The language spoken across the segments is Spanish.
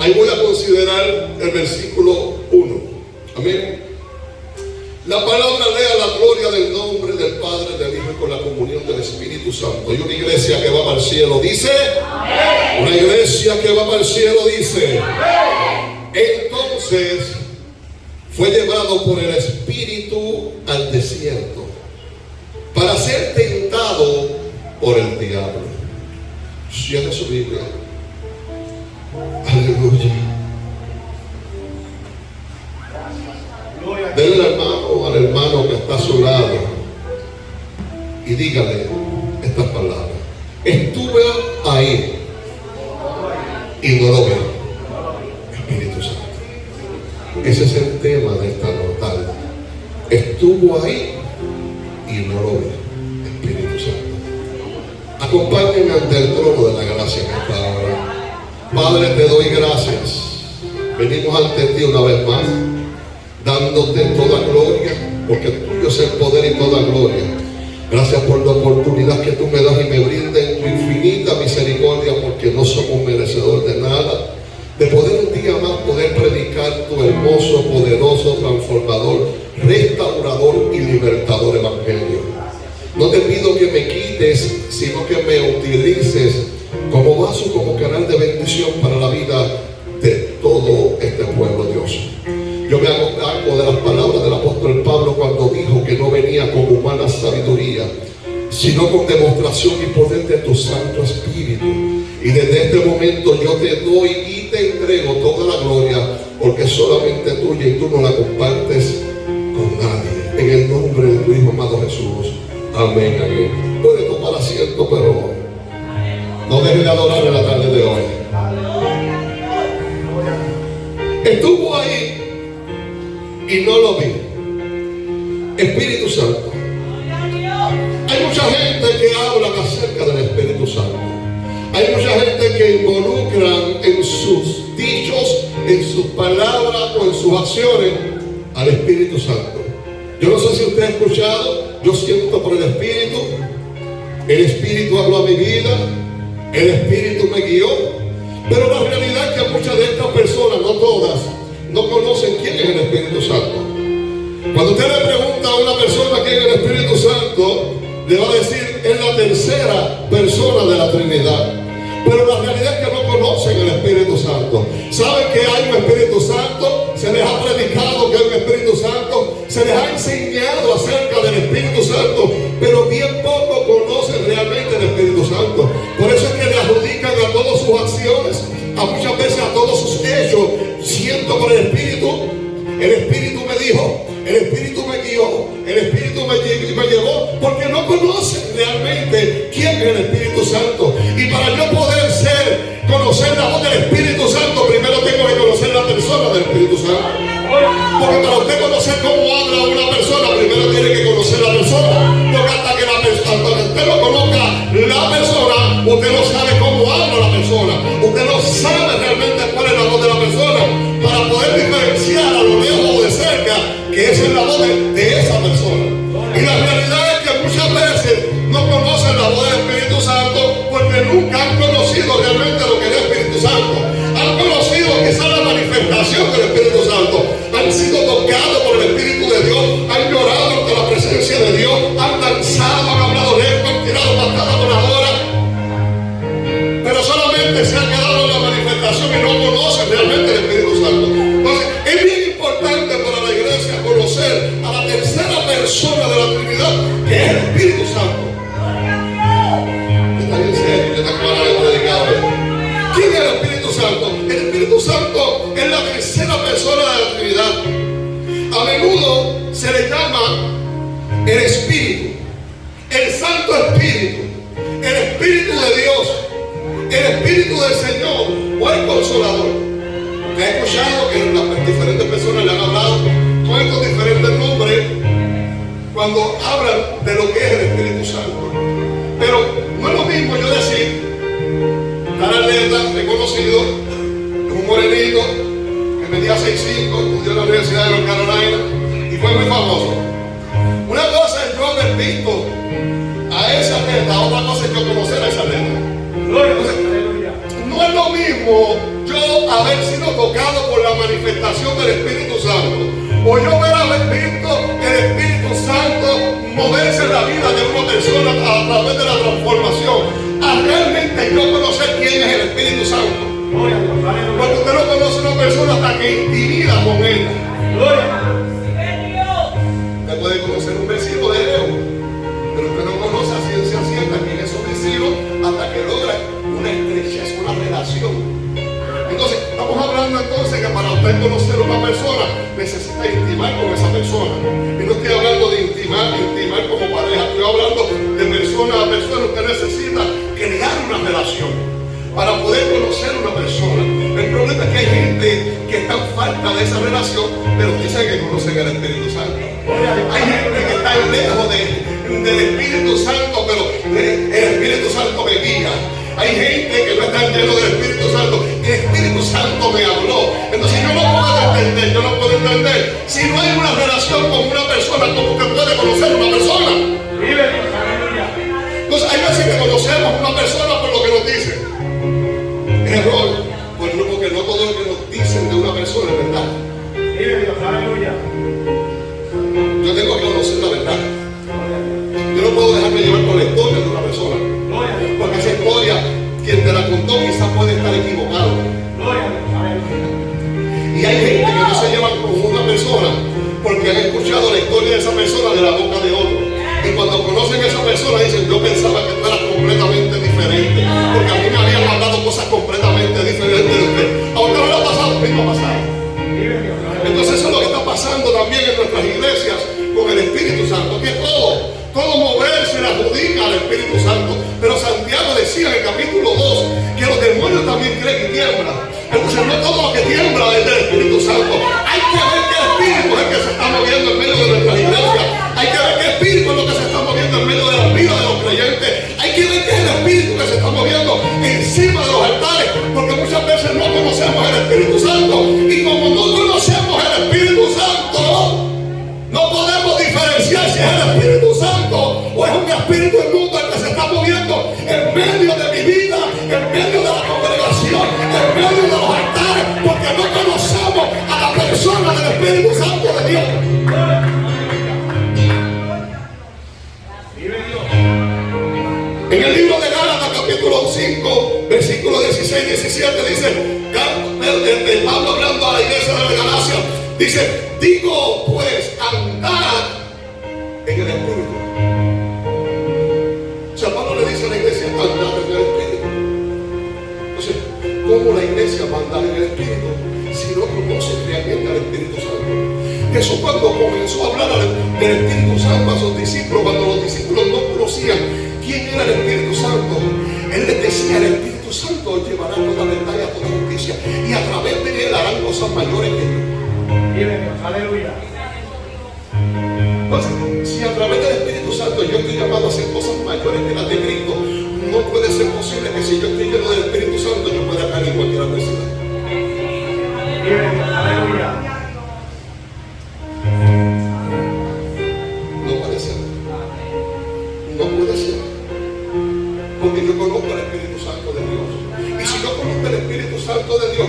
Ahí voy a considerar el versículo 1. Amén. La palabra lea la gloria del nombre del Padre, del Hijo y con la comunión del Espíritu Santo. Y una iglesia que va para el cielo dice. Amén. Una iglesia que va para el cielo dice. Amén. Entonces fue llevado por el Espíritu al desierto para ser tentado por el diablo. Cierre su Biblia. Aleluya. Denle al hermano que está a su lado y dígale estas palabras. Estuve ahí y no lo veo. Espíritu Santo. Ese es el tema de esta tarde. Estuvo ahí y no lo veo. Espíritu Santo. Acompáñenme ante el trono de la gracia en esta hora. Padre, te doy gracias. Venimos ante ti una vez más, dándote toda gloria, porque tuyo es el poder y toda gloria. Gracias por la oportunidad que tú me das y me brindas en tu infinita misericordia, porque no somos merecedores de nada, de poder un día más poder predicar tu hermoso, poderoso, transformador, restaurador y libertador evangelio. No te pido que me quites, sino que me utilices como vaso, como canal de bendición para la vida de todo este pueblo, Dios. Yo me hago cargo de las palabras del apóstol Pablo cuando dijo que no venía con humana sabiduría, sino con demostración y poder de tu Santo Espíritu. Y desde este momento yo te doy y te entrego toda la gloria, porque es solamente tuya y tú no la compartes con nadie. En el nombre de tu Hijo amado Jesús. Amén, amén. Puede tomar asiento, pero no deje de adorar en la tarde de hoy. Estuvo ahí y no lo vi. Espíritu Santo. Hay mucha gente que habla acerca del Espíritu Santo. Hay mucha gente que involucran en sus dichos, en sus palabras o en sus acciones al Espíritu Santo. Yo no sé si usted ha escuchado, yo siento por el Espíritu habló a mi vida, el Espíritu me guió, pero la realidad es que muchas de estas personas, no todas, no conocen quién es el Espíritu Santo. Cuando usted le pregunta a una persona quién es el Espíritu Santo, le va a decir, es la tercera persona de la Trinidad. Pero la realidad es que no conocen el Espíritu Santo. Saben que hay un Espíritu Santo, se les ha predicado que hay un Espíritu Santo, se les ha enseñado acerca del Espíritu Santo, pero bien poco conocen realmente el Espíritu Santo. Por eso es que le adjudican a todas sus acciones, a muchas veces a todos sus hechos. Siento por el Espíritu me dijo, el Espíritu me guió, el Espíritu me llevó, porque no conocen realmente quién es el Espíritu Santo. Y para yo poder conocer la voz del Espíritu Santo, primero tengo que conocer la persona del Espíritu Santo. Porque para usted conocer cómo habla una persona, primero tiene que conocer la persona. Porque hasta que usted no conozca la persona, usted no sabe cómo habla la persona. Usted no sabe realmente cuál es la voz de la persona, para poder diferenciar a lo lejos o de cerca que esa es la voz de esa persona. Y la realidad es que muchas veces no conocen la voz del Espíritu Santo porque nunca han conocido realmente lo que es el Espíritu Santo. Han conocido quizás la manifestación del Espíritu Santo, han sido tocados por el Espíritu de Dios, han llorado ante la presencia de Dios, han danzado, han hablado lengua, han tirado patadas voladoras, pero solamente se han quedado en la manifestación y no conocen realmente el Espíritu Santo. Entonces es bien importante para la iglesia conocer a la tercera persona de la Trinidad, que es el Espíritu Santo. Está bien serio, yo te acabo de predicar. ¿Quién es el Espíritu Santo? El Espíritu Santo es la tercera persona de la Trinidad. A menudo se le llama el Espíritu, el Santo Espíritu, el Espíritu de Dios, el Espíritu del Señor o el Consolador. He escuchado que las diferentes personas le han hablado con estos diferentes nombres cuando hablan de lo que es el Espíritu Santo. Pero no es lo mismo yo decir, tal atleta reconocido, es un morenito que medía 6'5", estudió en la Universidad de North Carolina y fue muy famoso. Una cosa es yo haber visto a ese atleta, otra cosa es yo conocer a ese atleta. Entonces, no es lo mismo yo haber sido manifestación del Espíritu Santo, o yo haber visto el Espíritu Santo moverse en la vida de una persona a través de la transformación, a realmente yo conocer quién es el Espíritu Santo. Porque usted no conoce a una persona hasta que intimida con ella. Usted puede conocer un vecino de lejos, pero usted no conoce a ciencia cierta quién es su vecino hasta que logra una estrechez, una relación. Entonces, estamos hablando entonces que para usted conocer a una persona necesita intimar con esa persona. Y no estoy hablando de intimar como pareja, estoy hablando de persona a persona. Usted necesita crear una relación para poder conocer a una persona. El problema es que hay gente que está en falta de esa relación, pero dicen que conocen al Espíritu Santo. Hay gente que está lejos del Espíritu Santo, pero el Espíritu Santo me guía. Hay gente que no está lleno del Espíritu Santo. El Espíritu Santo me habló. Entonces yo no puedo entender. Si no hay una relación con una persona, ¿cómo usted puede conocer a una persona? Entonces hay veces que conocemos a una persona por lo que nos dicen. Es error. Porque no todo lo que nos dicen de una persona es verdad. Yo tengo que conocer la verdad. Yo no puedo dejarme llevar por la historia de una persona. Porque esa historia, quien te la contó quizás puede estar equivocado. Y hay gente que no se llevan con una persona porque han escuchado la historia de esa persona de la boca de otro. Y cuando conocen a esa persona dicen, yo pensaba que tú eras completamente diferente, porque a mí me habían hablado cosas completamente diferentes de usted. A usted no le ha pasado, a mí me ha pasado. Entonces eso es lo que está pasando también en nuestras iglesias con el Espíritu Santo, que todo moverse le adjudica al Espíritu Santo. Pero Santiago decía en el capítulo 2 que los demonios también creen y tiemblan. Entonces no todo lo que tiembla es del Espíritu Santo. Hay que ver qué espíritu es el que se está moviendo en medio de nuestras iglesias. Hay que ver qué espíritu es lo que se está moviendo en medio de la vida de los creyentes. Hay que ver qué es el espíritu que se está moviendo encima de los altares, porque muchas veces no conocemos el Espíritu Santo. Y como no conocemos el Espíritu Santo, no podemos diferenciar si es el Espíritu Santo o es un espíritu inmundo el que se está moviendo en medio de mi vida, en medio de la congregación, en medio de los altares, porque no conocemos a la persona del Espíritu Santo de Dios. En el libro de Gálatas, capítulo 5, versículos 16 y 17, dice, Pablo hablando a la iglesia de Galacia, dice, digo pues, andad en el Espíritu. O sea, Pablo le dice a la iglesia, andad en el Espíritu. Entonces, ¿cómo la iglesia va a andar en el Espíritu si no conoce realmente al Espíritu Santo? Jesús cuando comenzó a hablar del Espíritu Santo a sus discípulos, cuando los discípulos no conocían quién era el Espíritu Santo, Él les decía, el Espíritu Santo llevará toda verdad y a toda justicia, y a través de Él harán cosas mayores que yo. Aleluya. Entonces, si a través del Espíritu Santo yo estoy llamado a hacer cosas mayores que las de Cristo, no puede ser posible que si yo estoy lleno del Espíritu Santo yo pueda caer en cualquier adversidad. Aleluya. No puede ser. No puede ser. Porque yo conozco el Espíritu Santo de Dios. Y si yo conozco el Espíritu Santo de Dios,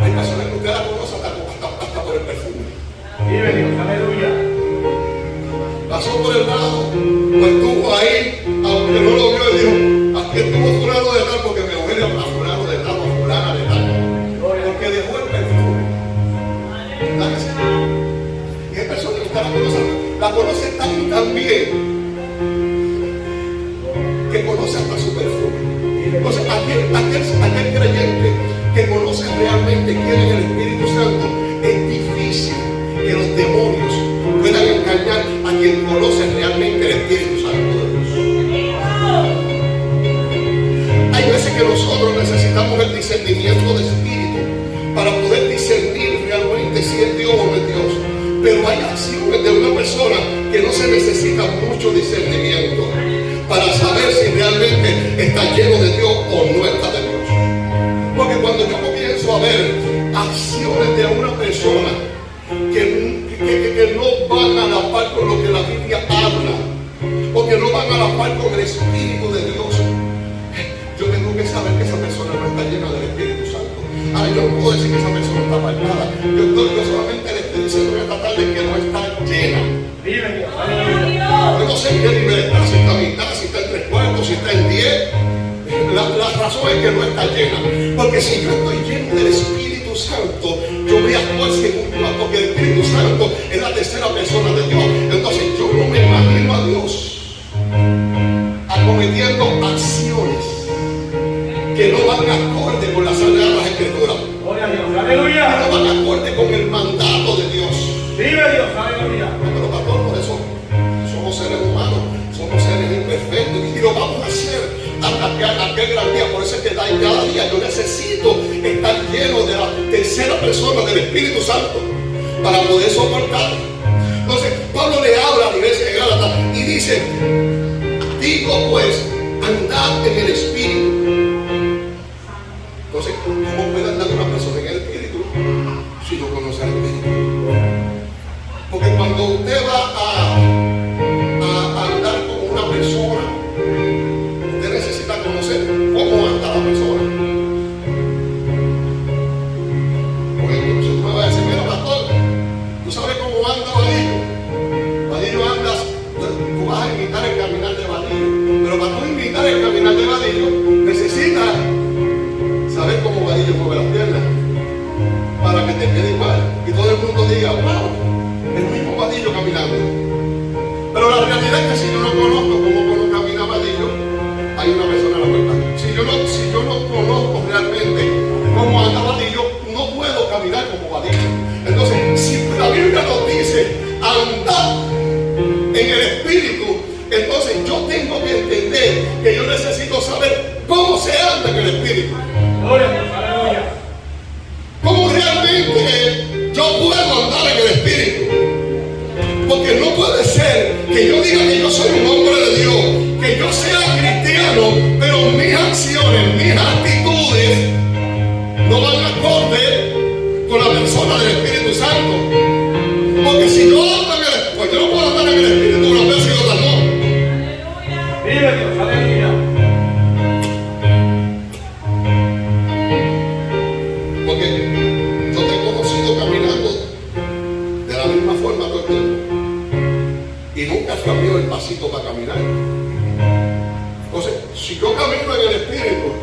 hay personas que usted la conoce hasta por el perfume. Aleluya. Pasó por el lado, o estuvo ahí, aunque no lo vio, y dijo, aquí estuvo fulano de tal, porque me huele a fulano de tal, o fulana de tal. Porque dejó el perfume. ¿Verdad que sí? Y hay personas que usted la conoce tan bien, que conoce hasta su perfume. Entonces, aquel creyente que conoce realmente quién es el Espíritu Santo, es difícil que los demonios puedan engañar a quien conoce realmente el Espíritu Santo de Dios. Hay veces que nosotros necesitamos el discernimiento de espíritu para poder discernir realmente si es Dios o no es Dios. Pero hay acciones de una persona que no se necesita mucho discernimiento para saber si realmente está lleno de Dios o no está de Dios. Porque cuando yo comienzo a ver acciones de una persona que no van a la par con lo que la Biblia habla, o que no van a la par con el Espíritu de Dios, yo tengo que saber que esa persona no está llena del Espíritu Santo. Ahora, yo no puedo decir que esa persona está apartada. Yo solamente le estoy diciendo en esta tarde que no está llena. Yo no sé en qué nivel está, si está a mitad, si está en 3/4, si está en 10. La razón es que no está llena. Porque si yo estoy lleno del Espíritu Santo, yo voy a actuar según Dios, porque el Espíritu Santo es la tercera persona de Dios. Entonces yo no me imagino a Dios acometiendo acciones que no van acorde con las Sagradas Escrituras. Gloria a Dios, aleluya. Que no van acorde con el mandato de Dios. Vive Dios, aleluya. Pero pastor, por eso somos seres humanos, somos seres imperfectos y lo vamos a hacer hasta aquel gran día. Por eso es que cada día yo necesito estar lleno de la tercera persona del Espíritu Santo para poder soportar. Entonces Pablo le habla a la iglesia de Gálatas y dice: digo pues, andad en el Espíritu. Entonces, ¿cómo puede andar una persona en el Espíritu si no conoce al Espíritu? Porque cuando usted va a andar con una persona, usted necesita conocer cómo anda la persona. Porque si tú me vas a decir: mira, pastor, ¿tú sabes cómo anda Vadillo? Vadillo andas, tú vas a imitar el caminar de Vadillo. Pero para tú imitar el caminar de Vadillo, necesitas saber cómo Vadillo mueve las piernas para que te quede igual y todo el mundo diga: wow, el mismo Vadillo caminando. Pero la realidad es que si yo no conozco cómo camina Vadillo, hay una persona a la puerta. Si yo no conozco realmente cómo anda Vadillo, no puedo caminar como Vadillo. Entonces, si la Biblia nos dice andar en el Espíritu, entonces yo tengo que entender que yo necesito saber cómo se anda en el Espíritu. Gloria a Dios, aleluya. ¿Cómo realmente yo puedo andar en el Espíritu? Porque no puede ser que yo diga que yo soy un hombre de Dios, que yo sea cristiano, pero mis acciones, mis actitudes no van acorde con la persona del Espíritu Santo. Porque si yo ando en el Espíritu, pues yo no puedo andar en el Espíritu una vez y otra no. Vive Dios, aleluya. Porque yo te he conocido caminando de la misma forma todo el tiempo y nunca cambió el pasito para caminar. Entonces, si yo camino en el Espíritu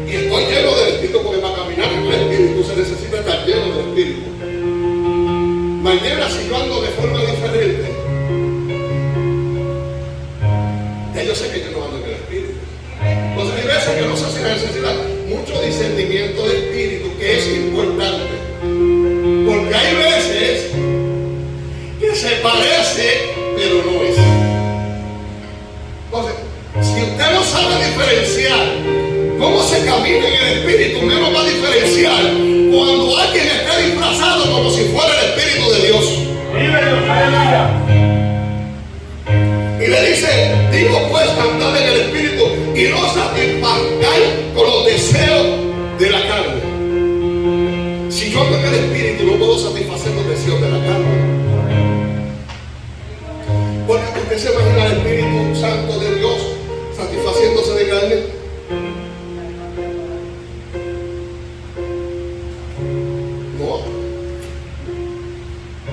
y estoy lleno del Espíritu, porque para caminar en el Espíritu se necesita estar lleno del Espíritu. Mañana, si yo ando de forma diferente, ya yo sé que yo no ando en el Espíritu. Entonces hay veces que no sé si necesita mucho discernimiento de espíritu, que es importante. Porque hay veces que se parece, pero no es. Entonces, si usted no sabe diferenciar cómo se camina en el Espíritu, usted no va a diferenciar cuando alguien está disfrazado como si fuera el Espíritu de Dios. Vive Dios, aleluya. Y le dice: digo pues, andad en el Espíritu y no satisfagáis con los deseos de la carne. Si yo ando en el Espíritu, no puedo satisfacer los deseos de la carne. Porque usted se imagina al Espíritu Santo de Dios satisfaciéndose de carne. No.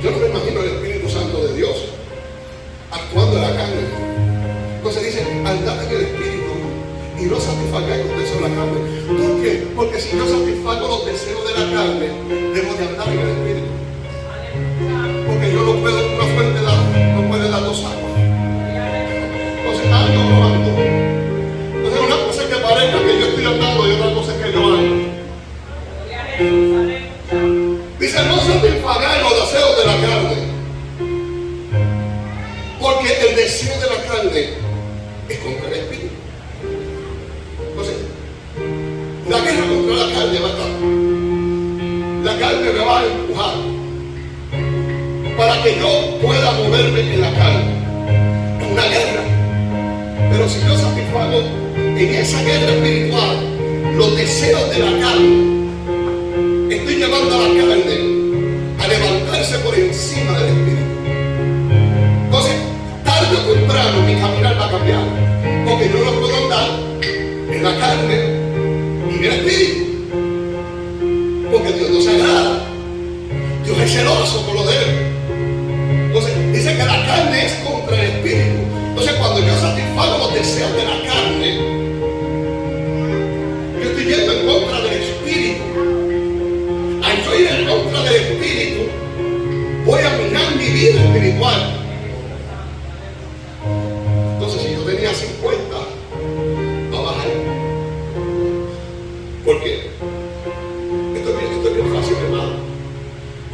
Yo no me imagino al Espíritu Santo de Dios actuando en la carne. Entonces dice: andad en el Espíritu y no satisfagáis los deseos de la carne. ¿Por qué? Porque si yo satisfago los deseos de la carne, debo de andar en el Espíritu. Porque yo no puedo, una fuente no puede dar dos aguas. Entonces ando o no ando. Entonces una cosa es que parezca que yo estoy andando y otra cosa es que yo ando. Dice: no satisfagáis los deseos de la carne. Porque el deseo de la carne es contra el Espíritu. Entonces, la guerra contra la carne va a estar. La carne me va a empujar para que yo pueda moverme en la carne. Es una guerra. Pero si yo satisfago en esa guerra espiritual los deseos de la carne, estoy llevando a la carne a levantarse por encima del Espíritu. Entonces, tarde o temprano mi caminar va a cambiar, porque yo no puedo andar en la carne y en el Espíritu. porque Dios no se agrada. Dios es celoso por lo de él. Entonces dice que la carne es contra el espíritu. Entonces cuando yo satisfago los deseos de la carne, yo estoy yendo en contra del espíritu. Al yo ir en contra del espíritu, voy a minar mi vida espiritual. Entonces si yo tenía 50, va a bajar. ¿Por qué? Esto es bien fácil, hermano.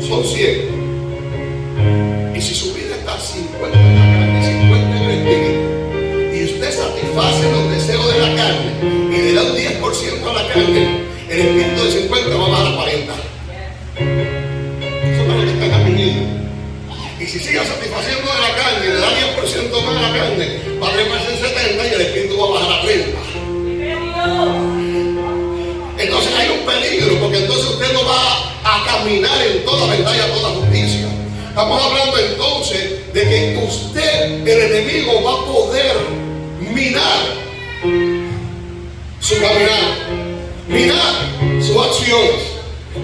Son 100. Y si su vida está 50 en la carne, 50 en el espíritu, y usted satisface los deseos de la carne y le da un 10% a la carne, el espíritu de 50 va a bajar a 40. Eso es para que están aprendiendo. Y si sigue satisfaciendo de la carne y le da 10% más a la carne, va a treparse en 70 y el espíritu va a bajar a 30. Entonces hay un peligro, porque entonces usted no va a caminar en toda verdad y a toda justicia. Estamos hablando entonces de que usted, el enemigo, va a poder minar su caminar, minar sus acciones,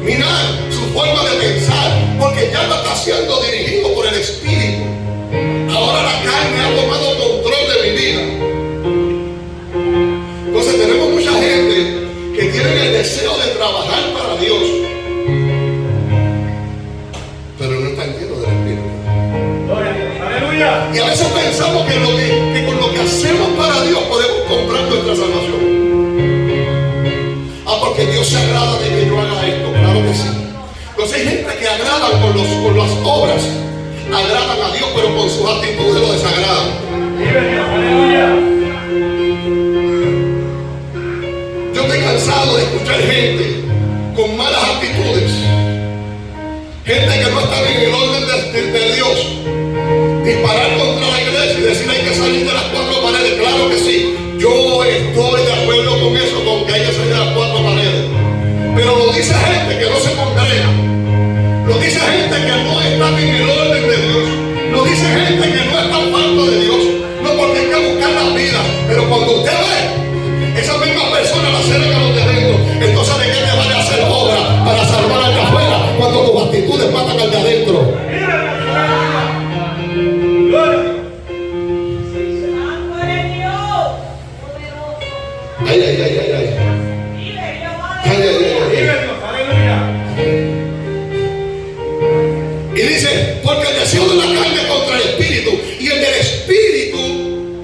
minar su forma de pensar, porque ya no está siendo dirigido por el espíritu. Ahora la carne ha tomado control de mi vida. Entonces tenemos mucha gente que tienen el deseo de trabajar para Dios, pero no están llenos del espíritu. Gloria a Dios. Aleluya. Y a veces pensamos que con lo que hacemos para Dios podemos comprar nuestra salvación. Porque Dios se agrada de que yo haga esto, claro que sí. Entonces hay gente que agradan con las obras, agradan a Dios, pero con sus actitudes lo desagradan. Vive Dios. Aleluya. Yo estoy cansado de escuchar gente con malas actitudes, gente que no está en el orden de Dios, disparar contra la iglesia y decir hay que salir de las 4 paredes. Claro que sí, yo estoy de acuerdo con eso, con que hay que salir de las 4 paredes, pero lo dice gente que no se congrega, lo dice gente que no está en el orden de Dios, lo dice gente que no está falto de Dios, no, porque hay que buscar la vida. Pero cuando usted ve esa misma persona la cerca los de adentro, entonces ¿de qué te vale hacer obra para salvar al de afuera cuando tus actitudes matan al de adentro? Ay, ay, ay, ay, ay. Ay, ay, ay, ay. Vive Dios. Aleluya. Y dice, porque el deseo de la carne es contra el espíritu y el del espíritu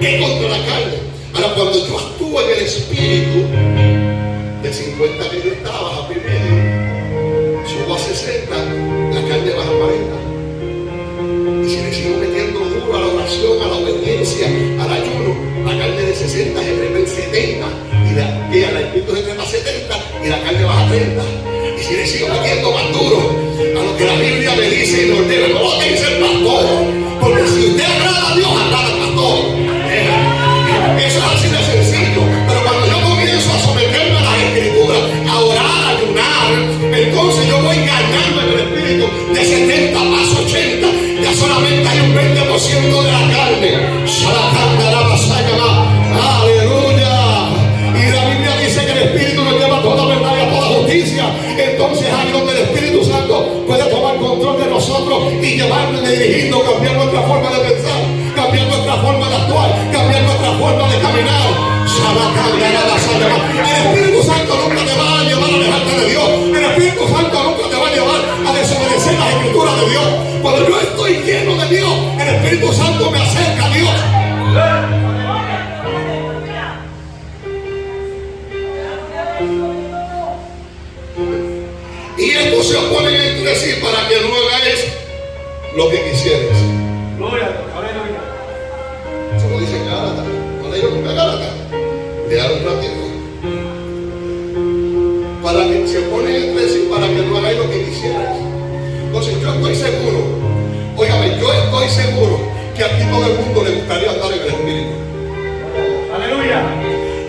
es contra la carne. Ahora, cuando yo actúo en el espíritu, de 50 que yo estaba a primero, subo a 60, la carne baja a 40. Y si le sigo metiendo duro a la oración, a la obediencia, al ayuno, la carne de 60 se trepa en 70 y al espíritu se trepa a 70 y la carne baja a 30. Y si le sigo metiendo más duro a lo que la Biblia me dice y me ordena, no lo dice el pastor, porque si usted agrada a Dios, agrada al pastor. Eso es así de sencillo. Pero cuando yo comienzo a someterme a las escrituras, a orar, a ayunar, entonces yo voy ganando en el espíritu de 70 más 80. Ya solamente hay un 20% de la carne. Aleluya. Y la Biblia dice que el espíritu nos lleva a toda verdad y a toda justicia. Entonces ahí donde el Espíritu Santo puede tomar control de nosotros y llevarnos dirigiendo, cambiar nuestra forma de pensar, cambiar nuestra forma de actuar, cambiar nuestra forma de caminar. El Espíritu Santo nunca te va a llevar a alejarte de Dios. El Espíritu Santo nunca te va a llevar a desobedecer las escrituras de Dios. Cuando yo estoy lleno de Dios, el Espíritu Santo me acerca a Dios. Y estos se oponen entre sí para que no hagáis lo que quisieres. Gloria a Dios. Aleluya. Eso lo dice Gálatas. No leí nunca Gálatas. Lean un ratito. Para que se oponen entre sí para que no hagáis lo que quisieras. Entonces yo estoy seguro, óigame, yo estoy seguro que aquí todo el mundo le gustaría andar en el Espíritu. Aleluya.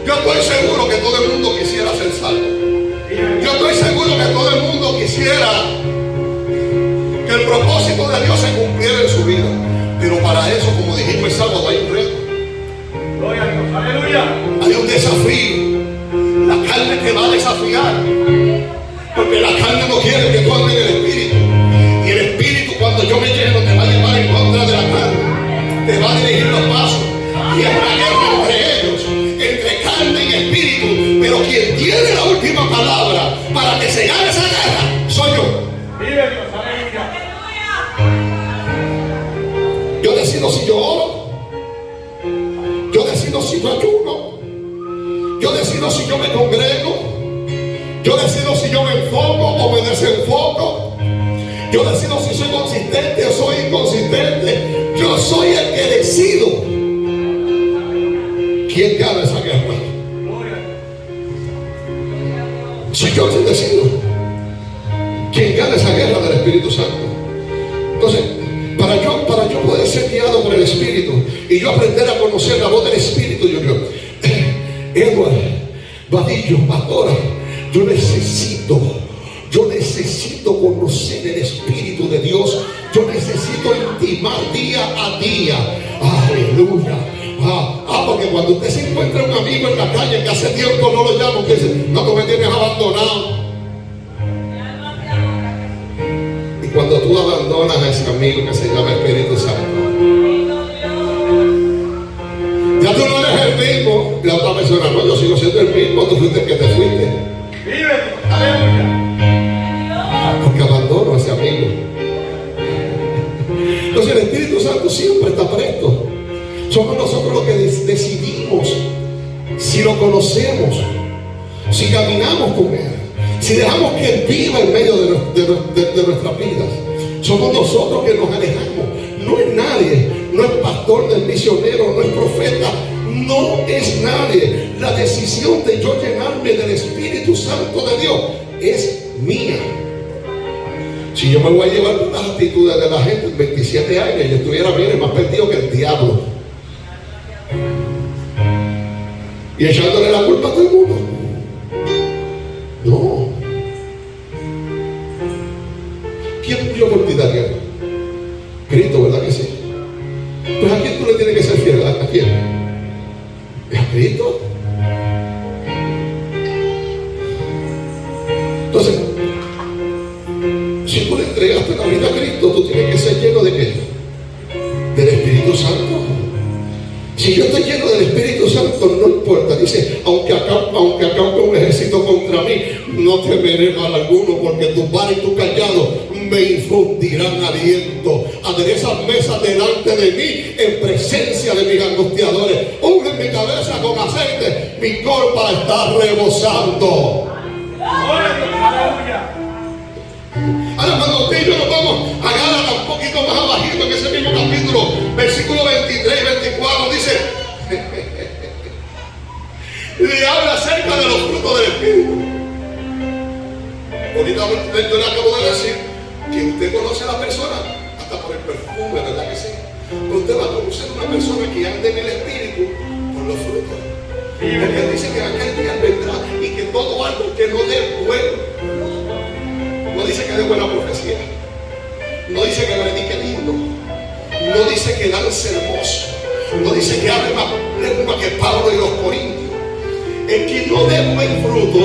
Yo estoy seguro que todo el mundo quisiera ser salvo. Yo estoy seguro que todo el mundo quisiera que el propósito de Dios se cumpliera en su vida. Pero para eso, como dijimos el sábado, hay un reto. Gloria a Dios. Aleluya. Hay un desafío. La carne te va a desafiar. Porque la carne no quiere que tú andes en el espíritu. Y el espíritu, cuando yo me lleno, te va a llevar en contra de la carne. Te va a dirigir los pasos. Y es una guerra entre ellos, entre carne y espíritu. Pero quien tiene la última palabra para que se gane esa guerra, soy yo. Vive Dios, aleluya. Yo decido si yo oro. Yo decido si yo ayuno. Yo decido si yo me congrego. Yo decido si yo me enfoco o me desenfoco. Yo decido si soy consistente o soy inconsistente. Yo soy el que decido quién gana esa guerra. Soy yo quien decido quién gana esa guerra del Espíritu Santo. Entonces, para yo poder ser guiado por el Espíritu y yo aprender a conocer la voz del Espíritu, Edward Vadillo, pastora, yo necesito conocer el Espíritu de Dios. Yo necesito intimar día a día. Aleluya. Porque cuando usted se encuentra un amigo en la calle que hace tiempo no lo llama, usted dice, no, tú me tienes abandonado. Y cuando tú abandonas a ese amigo que se llama Espíritu Santo, ya tú no eres el mismo. La otra persona, no, yo sigo siendo el mismo. Tú fuiste el que te fuiste. Vive, aleluya. Porque abandono a ese amigo. Entonces el Espíritu Santo siempre está presto. Somos nosotros los que decidimos si lo conocemos, si caminamos con Él, si dejamos que Él viva en medio de nuestras vidas. Somos nosotros que nos alejamos. No es nadie, no es pastor, no es misionero, no es profeta, no es nadie. La decisión de yo llenarme del Espíritu Santo de Dios es mía. Si yo me voy a llevar por las actitudes de la gente en 27 años, yo estuviera bien más perdido que el diablo. Y echándole la culpa a todo el mundo. No. ¿Quién murió por ti, Daniel? Cristo, ¿verdad que sí? Pues ¿a quién tú le tienes que ser fiel? ¿A quién? ¿Es a Cristo? Entonces, si tú le entregaste la vida a Cristo, tú tienes que ser lleno de ¿qué? Del Espíritu Santo. Si yo estoy lleno del Espíritu Santo, no importa. Dice, aunque acampe un ejército contra mí, no temeré mal alguno, porque tu vara y tu callado me infundirán aliento. Aderezas mesas delante de mí en presencia de mis angustiadores. Ungen mi cabeza con aceite, mi copa está rebosando. Aleluya. Ahora cuando usted y yo nos vamos a Gálatas un poquito más abajito en ese mismo capítulo, versículo 23 y 24, dice le habla acerca de los frutos del Espíritu. Ahorita yo le acabo de decir que usted conoce a la persona hasta por el perfume, ¿verdad que sí? Pero usted va a conocer a una persona que anda en el Espíritu por los frutos. Porque él dice que aquel día vendrá y que todo algo que no dé bueno. No dice que dé buena profecía. No dice que predique lindo. No dice que lance hermoso. No dice que hable más lengua que Pablo y los corintios. El que no dé buen fruto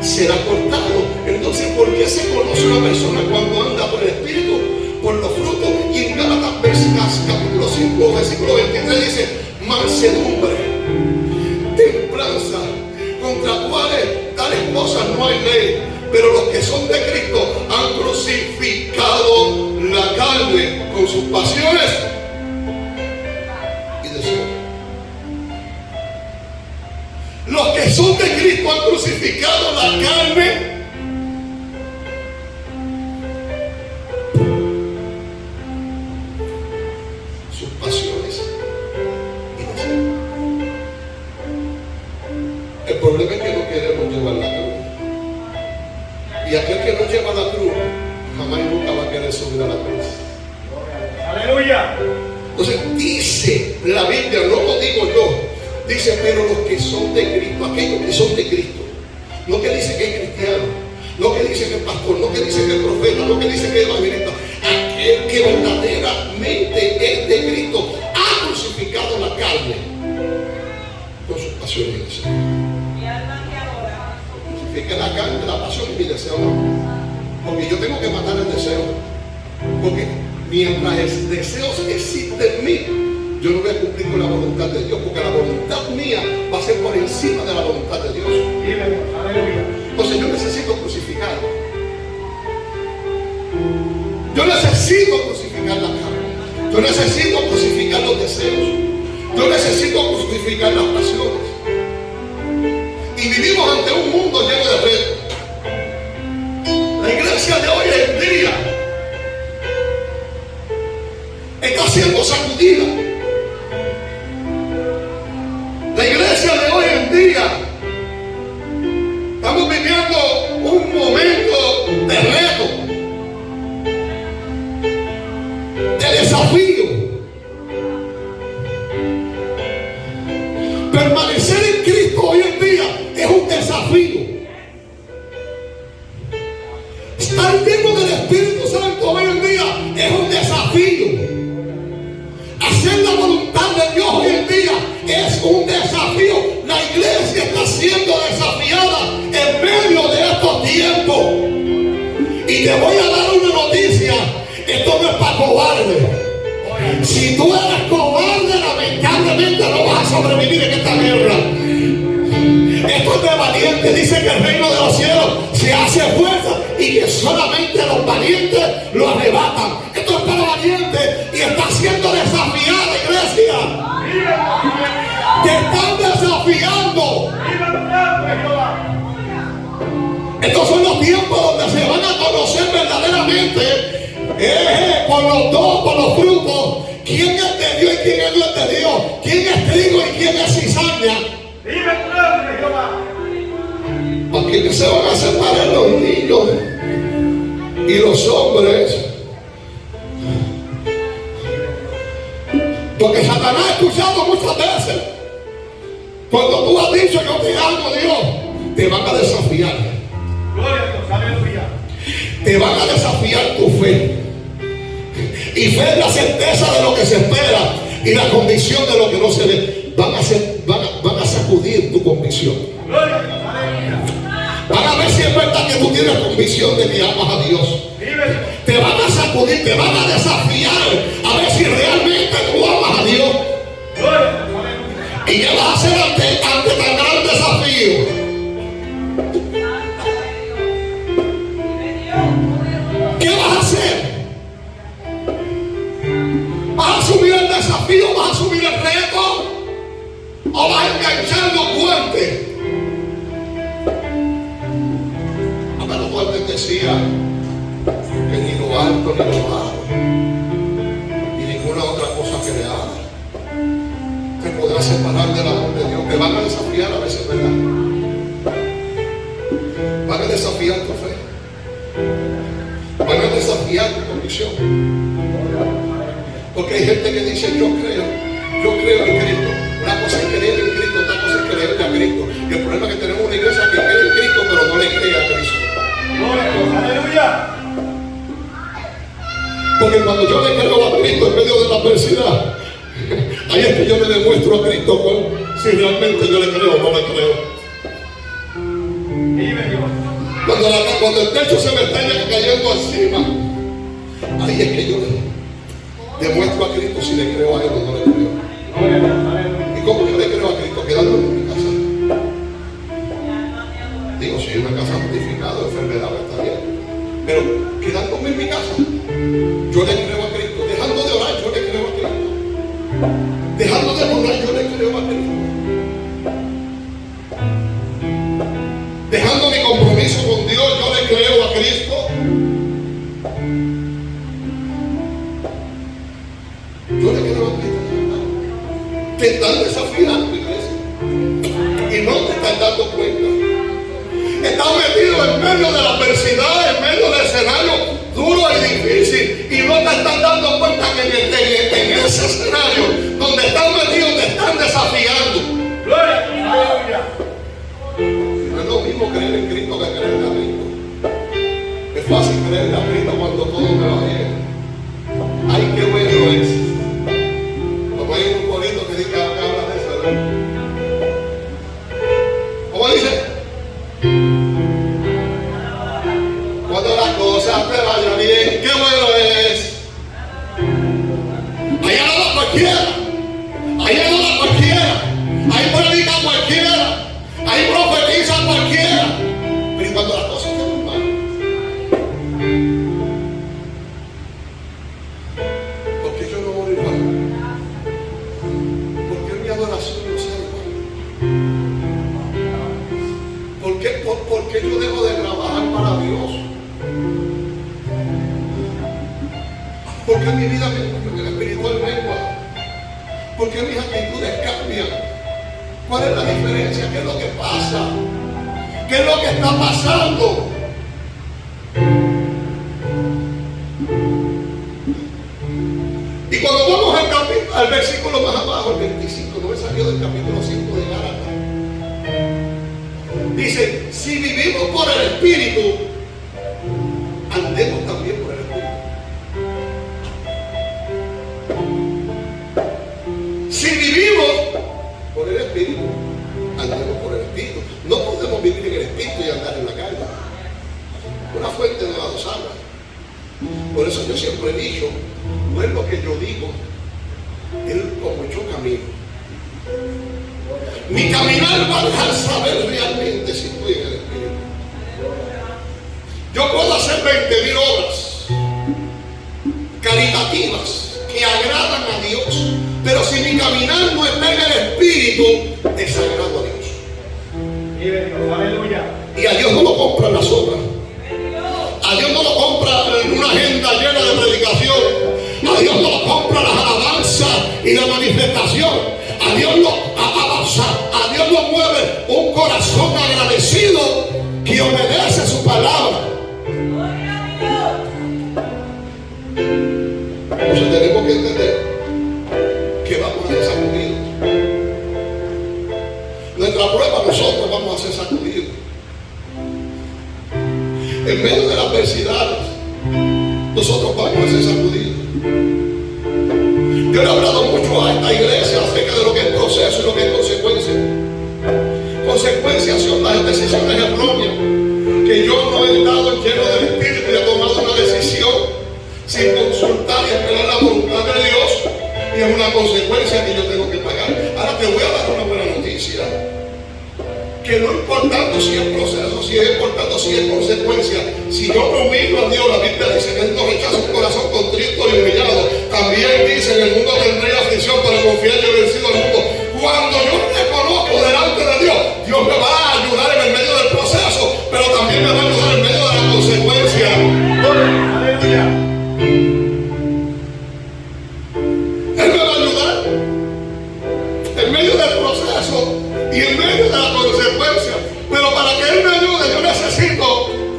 será cortado. Entonces, ¿por qué se conoce una persona cuando anda por el Espíritu? Por los frutos. Y en Gálatas capítulo 5, versículo 23 dice, mansedumbre, templanza, contra tales cosas no hay ley. Pero los que son de Cristo han crucificado la carne con sus pasiones y deseos. Los que son de Cristo han crucificado la carne sus pasiones y deseos. El problema es que no queremos llevar la cruz. Y aquel que no lleva la cruz, jamás y nunca va a querer subir a la cruz. Aleluya. Entonces dice la Biblia, no lo digo yo, dice, pero los que son de Cristo, aquellos que son de Cristo, no que dice que es cristiano, no que dice que es pastor, no que dice que es profeta, no que dice que es evangelista, aquel que verdaderamente es de Cristo, ha crucificado la carne con sus pasiones. Crucificar es la carne, la pasión y mi deseo. Porque yo tengo que matar el deseo. Porque mientras el deseo existe en mí, yo no voy a cumplir con la voluntad de Dios. Porque la voluntad mía va a ser por encima de la voluntad de Dios. Entonces yo necesito crucificarlo. Yo necesito crucificar la carne. Yo necesito crucificar los deseos. Yo necesito crucificar las pasiones. Y vivimos ante un mundo lleno de retos. La iglesia de hoy en día está siendo sacudida. La iglesia de hoy en día estamos viviendo un momento de reto, de desafío. Permanecer en Cristo hoy en día es un desafío. Estar lleno del Espíritu Santo hoy en día es un desafío. Hacer la voluntad de Dios hoy en día es un desafío. La iglesia está siendo desafiada en medio de estos tiempos. Y te voy a dar una noticia. Esto no es para cobardes. Si tú eres cobarde, lamentablemente no vas a sobrevivir en esta guerra. Esto es de valiente. Dice que el reino de los cielos se hace fuerza y que solamente los valientes lo arrebatan. Esto es para valientes y está siendo desafiada, iglesia. Te están desafiando. Estos son los tiempos donde se van a conocer verdaderamente por los dos, por los frutos, quién es de Dios y quién no es de Dios, quién es trigo y quién es cizaña. Aquí que se van a separar los niños y los hombres. Porque Satanás ha escuchado muchas veces. Cuando tú has dicho yo te amo, Dios, te van a desafiar. Gloria a Dios, aleluya. Te van a desafiar tu fe. Y fe es la certeza de lo que se espera y la convicción de lo que no se ve. Van a sacudir tu convicción. Gloria a Dios, aleluya. Van a ver si es verdad que tú tienes convicción de que amas a Dios. Te van a sacudir, te van a desafiar a ver si realmente tú amas a Dios. Gloria a Dios, aleluya. ¿Y qué vas a hacer ante tan gran desafío? ¿Qué vas a hacer? ¿Vas a asumir el desafío? ¿Vas a asumir el reto? ¿O vas a enganchar los guantes? Amado Fuerte decía que ni lo alto ni lo bajo y ninguna otra cosa que le haga te podrá separar del amor de Dios. Te van a desafiar a veces, ¿verdad? Van a desafiar tu fe. Van a desafiar tu convicción. Porque hay gente que dice yo creo en Cristo. Una cosa es creer en Cristo, otra cosa es creer en Cristo. Y el problema es que tenemos una iglesia que cree en Cristo pero no le cree a Cristo. Gloria a Dios, aleluya. Porque cuando yo le creo a Cristo en medio de la adversidad, ahí es que yo le demuestro a Cristo si realmente yo le creo o no le creo. Vive Dios. Cuando el techo se me está cayendo encima, ahí es que yo le demuestro a Cristo si le creo a Él o no le creo. Gloria a Dios, aleluya. ¿Y cómo yo le creo a Cristo? Quedándome en mi casa. Digo, si hay una casa mortificada, enfermedad, está bien. Pero quedándome en mi casa, yo le creo a Cristo. Dejando de orar, yo le creo a Cristo. Dejando de orar, yo le creo a Cristo. Dejando mi compromiso con Dios, yo le creo a Cristo. Yo le creo a Cristo. Te están desafiando, iglesia. Y no te estás dando cuenta. Estás metido en medio de la adversidad, en medio del escenario duro y difícil. Y no te estás dando cuenta que en ese escenario donde estás metido te están desafiando. Gloria a Dios, aleluya. No es lo mismo creer en Cristo que creer en Cristo. Es fácil creer en Cristo cuando todo me va bien. Ay, qué bueno es. Como hay un corito que dice que habla de eso, ¿verdad? ¿Cómo dice? ¿Por qué yo no oro igual? ¿Por qué mi adoración no sea igual? ¿Por qué yo debo de trabajar para Dios? ¿Por qué mi vida espiritual mengua? ¿Por qué mis actitudes cambian? ¿Cuál es la diferencia? ¿Qué es lo que pasa? ¿Qué es lo que está pasando? Y cuando vamos al versículo más abajo, el 25, no he salido del capítulo 5 de Gálatas. Dice, si vivimos por el Espíritu, andemos también por el Espíritu. Si vivimos por el Espíritu, andemos por el Espíritu. No podemos vivir en el Espíritu y andar en la carne. Una fuente no da dos aguas. Por eso yo siempre he dicho, no es lo que yo digo, es como yo camino. Mi caminar va a dejar saber realmente si estoy en el Espíritu. Yo puedo hacer 20,000 obras caritativas que agradan a Dios, pero si mi caminar no está en el Espíritu, desagrado a Dios. Aleluya. Y a Dios no lo compran las obras. A Dios no lo compra una agenda llena de predicación. A Dios no lo compra las alabanzas y la manifestación. A Dios lo mueve un corazón agradecido que obedece su palabra. Entonces tenemos que entender que vamos a ser sacudidos. Nuestra prueba, nosotros vamos a ser sacudidos. En medio de las adversidades, nosotros vamos a ser sacudidos. Yo le he hablado mucho a esta iglesia acerca de lo que es proceso y lo que es consecuencia. Consecuencias son las decisiones erróneas que yo no he estado lleno del Espíritu y he tomado una decisión sin consultar y esperar la voluntad de Dios, y es una consecuencia que yo tengo que pagar. Ahora te voy a dar una buena noticia, que no importando si es proceso, si es importando si es consecuencia, si yo me humillo a Dios, la Biblia dice que Él no rechaza un corazón contrito y humillado. También dice, en el mundo tendré aflicción, pero confiar yo he vencido al mundo. Cuando yo reconozco delante de Dios, Dios me va a ayudar en el medio del proceso, pero también me va a ayudar en medio de la consecuencia. Aleluya. Él me va a ayudar en medio del proceso y en medio de la consecuencia. Pero para que Él me ayude, yo necesito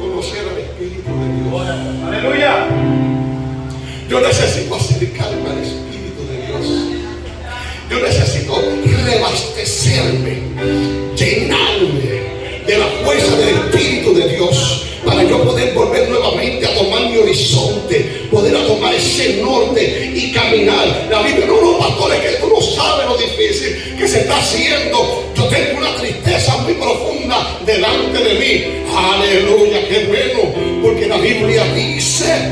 conocer al Espíritu de Dios. Aleluya. Yo necesito acercarme al Espíritu de Dios. Yo necesito reabastecerme, llenarme de la fuerza del Espíritu de Dios, para yo poder volver nuevamente a tomar mi horizonte, poder a tomar ese norte y caminar. La Biblia, no, pastores, que tú no sabes lo difícil que se está haciendo. Yo tengo una tristeza muy profunda delante de mí. Aleluya, qué bueno, porque la Biblia dice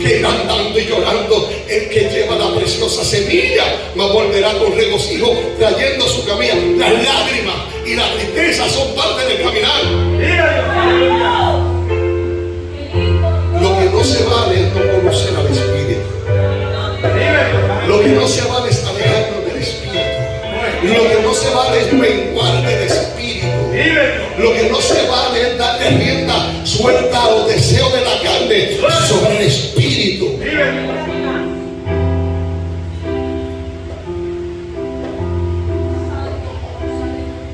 que irán dando y llorando el que lleva la preciosa semilla, mas volverá con regocijo trayendo su camilla. Las lágrimas y la tristeza son parte del caminar. Lo que no se vale es no conocer al Espíritu. Lo que no se vale es alejarnos del Espíritu. Lo que no se vale es menguar del Espíritu. Lo que no se vale es darle rienda suelta a los deseos de la carne sobre el Espíritu.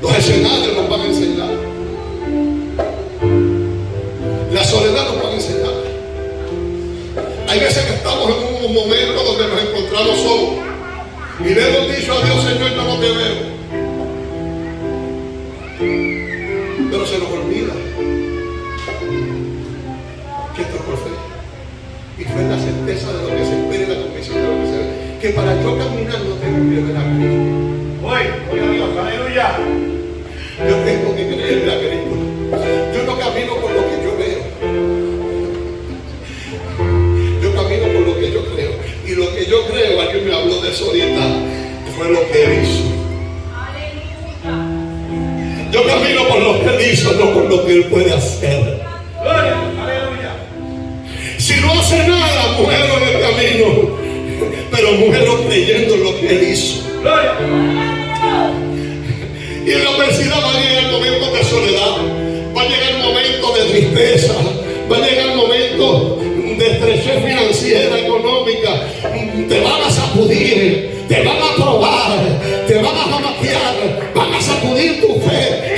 Los escenarios nos van a enseñar. La soledad nos va a enseñar. Hay veces que estamos en un momento donde nos encontramos solos y le hemos dicho a Dios, Señor, yo no te veo. Pero se nos olvida que esto es por fe. Y fue la certeza de lo que se espera y la convicción de lo que se ve. Que para yo caminar no tengo que ver a Cristo. Voy a Dios, aleluya. Yo tengo que creerle a Cristo. Yo no camino por lo que yo veo. Yo camino por lo que yo creo. Y lo que yo creo, alguien me habló de eso ahorita, fue lo que Él hizo. Yo camino por lo que Él hizo, no por lo que Él puede hacer. creyendo en lo que Él hizo. Gloria. Y en la adversidad va a llegar momentos de soledad, va a llegar momentos de tristeza, va a llegar momentos de estrechez financiera, económica. Te van a sacudir, te van a probar, te van a jamaquear, van a sacudir tu fe.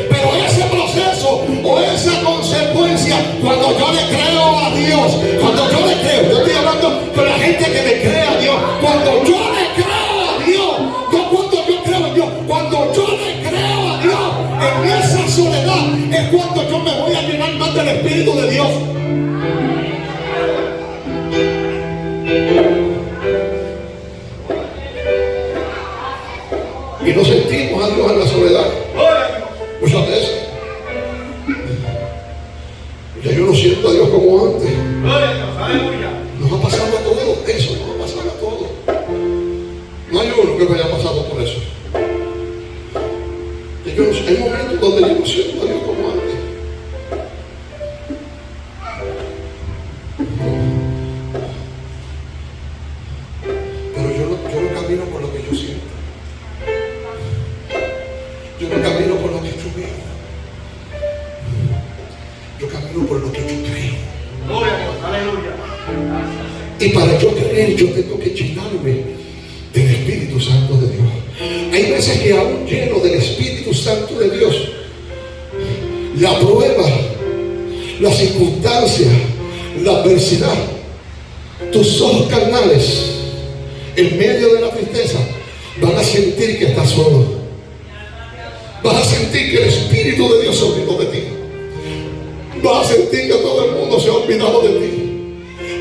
Pero ese proceso o esa consecuencia, cuando yo le creo a Dios, cuando yo le creo, yo estoy hablando con la gente que le cree a Dios, cuando yo le creo a Dios, no cuando yo creo en Dios, cuando yo le creo a Dios, en esa soledad es cuando yo me voy a llenar más del Espíritu de Dios. Y no sentimos a Dios en la soledad muchas veces. Ya yo no siento a Dios como antes. Nos ha pasado a todos eso, nos ha pasado a todos. No hay uno que no haya pasado por eso. Hay momentos donde yo no siento a Dios como antes. Pero yo no camino por lo que yo siento. Yo no camino por lo que yo veo. Yo camino por lo que yo creo. Gloria a Dios, aleluya. Y para yo creer, yo tengo que llenarme del Espíritu Santo de Dios. Hay veces que aún lleno del Espíritu Santo de Dios, la prueba, la circunstancia, la adversidad, tus ojos carnales, en medio de la tristeza, van a sentir que estás solo. Vas a sentir que el Espíritu de Dios se olvidó de ti. Vas a sentir que todo el mundo se ha olvidado de ti.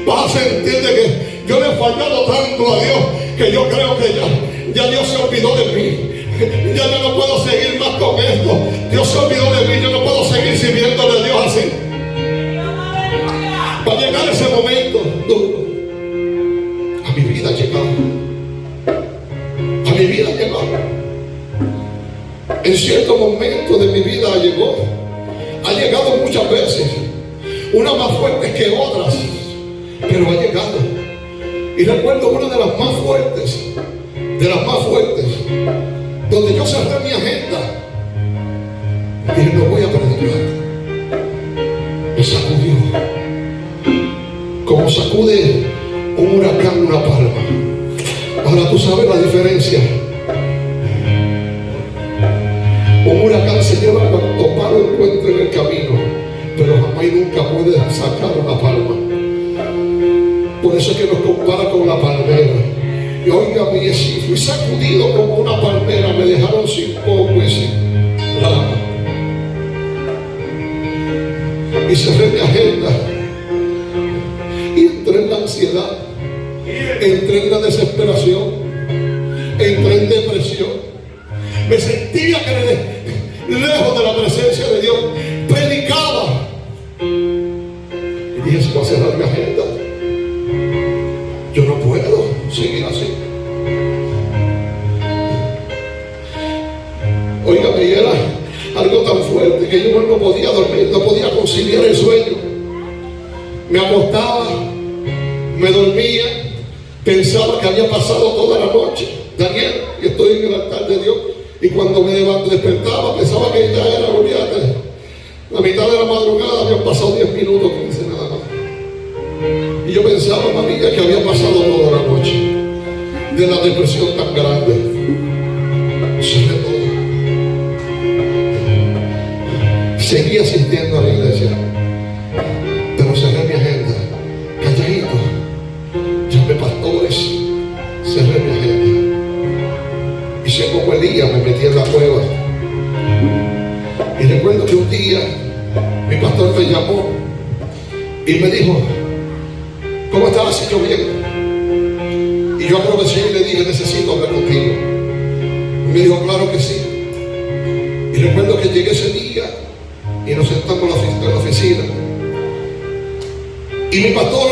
Vas a sentir de que yo le he fallado tanto a Dios que yo creo que ya Dios se olvidó de mí. Ya yo no puedo seguir más con esto. Dios se olvidó de mí. Yo no puedo seguir sirviéndole a Dios así. Va a llegar ese momento duro. A mi vida llegó. A mi vida llegó. En cierto momento de mi vida llegó. Ha llegado muchas veces, unas más fuertes que otras, pero ha llegado. Y recuerdo una de las más fuertes, donde yo cerré mi agenda y dije, no voy a predicar. Me sacudió, como sacude un huracán una palma. Ahora tú sabes la diferencia. Un huracán se lleva cuanto palo encuentre en el camino, pero jamás y nunca puede sacar una palma. Por eso es que nos compara con la palmera. Y óigame, y si fui sacudido como una palmera, me dejaron sin poco y sin rama. Y cerré mi agenda. Y entré en la ansiedad. Entré en la desesperación. Entré en depresión. Me sentía que lejos de la presencia de Dios. Predicaba. Y dije, se va a cerrar mi agenda. Yo no puedo seguir así. Óigame, y era algo tan fuerte que yo no podía dormir, no podía conciliar el sueño. Me acostaba, me dormía, pensaba que había pasado toda la noche. Daniel, y estoy en el altar de Dios. Y cuando me despertaba, pensaba que ya era, olvídate, la mitad de la madrugada, habían pasado 10 minutos, 15 nada más. Y yo pensaba, mamilla, que había pasado toda la noche de la depresión tan grande. Cerré todo. Seguí asistiendo a la iglesia, pero cerré mi agenda. Calladito. Llamé pastores, cerré mi agenda. Hice como Elías, me metí en la cueva. Y recuerdo que un día mi pastor me llamó y me dijo, ¿cómo estás? Si yo bien. Y yo aproveché y le dije, necesito hablar contigo. Y me dijo, claro que sí. Y recuerdo que llegué ese día y nos sentamos en la oficina. Y mi pastor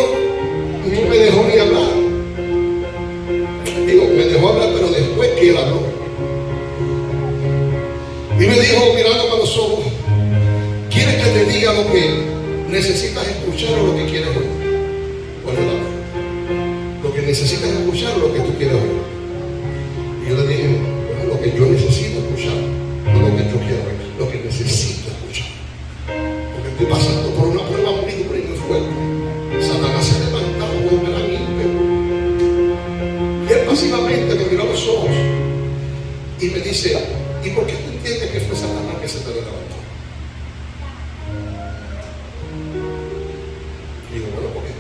no me dejó ni hablar. Digo, me dejó hablar, pero después que él habló. Y me dijo, mirándome a los ojos, ¿quieres que te diga lo que necesitas escuchar lo que quieres oír. ¿Cuál es la verdad? Lo que necesitas escuchar o lo que tú quieres oír. Y yo le dije, bueno, lo que yo necesito escuchar, no lo que yo quiero oír, lo que necesito escuchar. Porque estoy pasando por una prueba muy dura y muy fuerte. Satanás se ha levantado con un gran ímpetu. Y él pasivamente me miró a los ojos y me dice, ¿y por qué tú entiendes que fue Satanás que se te levantó? Y digo, bueno, ¿por qué?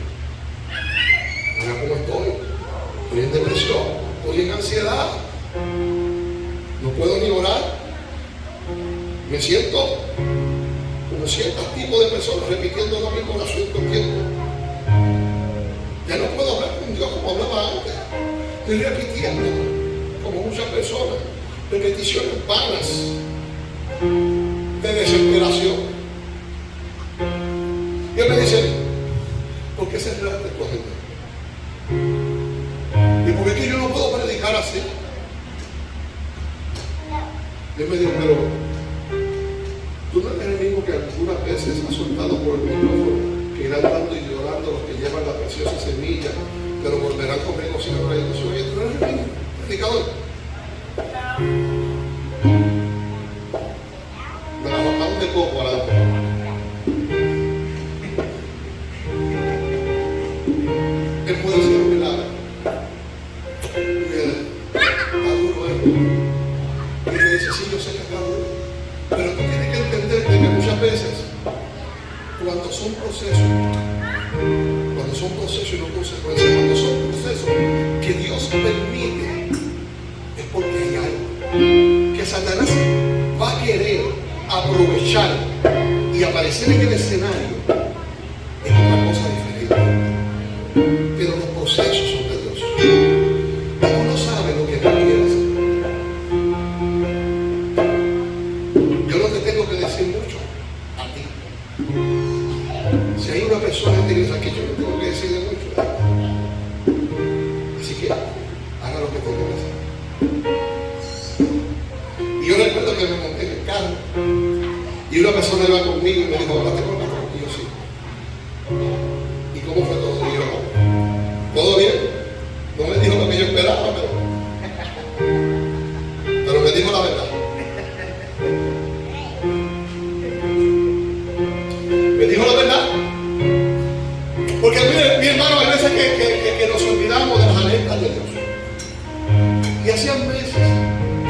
Mira cómo estoy en depresión, estoy en ansiedad, no puedo ni orar, me siento como ciertos tipos de personas repitiendo la misma oración todo el tiempo. Ya no puedo hablar con Dios como hablaba antes, estoy repitiendo como muchas personas, repeticiones vanas de desesperación. Y él me dice, ¿por qué cerraste tu agenda? ¿Y por qué yo no puedo predicar así? Y él me dijo, pero tú no eres el mismo que algunas veces has soltado por el micrófono, que irán dando y llorando los que llevan la preciosa semilla, pero volverán conmigo sin haber ido. Oye, tú no eres el mismo predicador. Me la bajaron de coco a la otra. Él puede hacer un milagro. Está duro esto. Y me dice, sí, yo sé que está duro. Pero tú tienes que entender que muchas veces, cuando son procesos y no consecuencias, cuando son procesos que Dios permite, es porque hay algo que Satanás va a querer aprovechar y aparecer en el escenario. Es otra cosa diferente. Pero los procesos son de Dios. Y tú no sabes lo que Dios quiere hacer. Yo no te tengo que decir mucho a ti. Si hay una persona en esta iglesia aquí, yo no tengo que decirle mucho. Así que haga lo que tenga que hacer. Y yo recuerdo que me monté en el carro y una persona iba conmigo y me dijo, ¿hablaste con el pastor? Y yo sí. ¿Y cómo fue todo? Y yo, ¿todo bien? No me dijo lo que yo esperaba, pero me dijo la verdad. Me dijo la verdad. Porque mire, mi hermano, hay veces que nos olvidamos de las alertas de Dios. Y hacían meses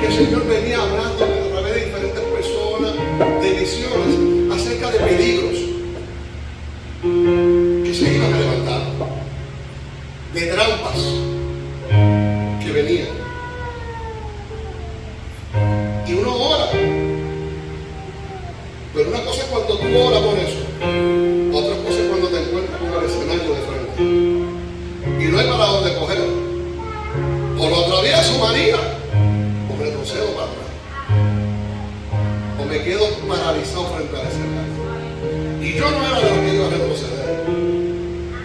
que el Señor venía hablando a través de diferentes personas, de visiones, acerca de peligros que se iban a levantar, de trampas que venían. Y uno ora. Pero una cosa es cuando tú oras por eso, otra cosa es cuando te encuentras con el escenario de frente y no hay para dónde coger. O lo atravieso, María, o retrocedo para atrás, o me quedo paralizado frente al escenario. Y yo no era de los que iba a retroceder,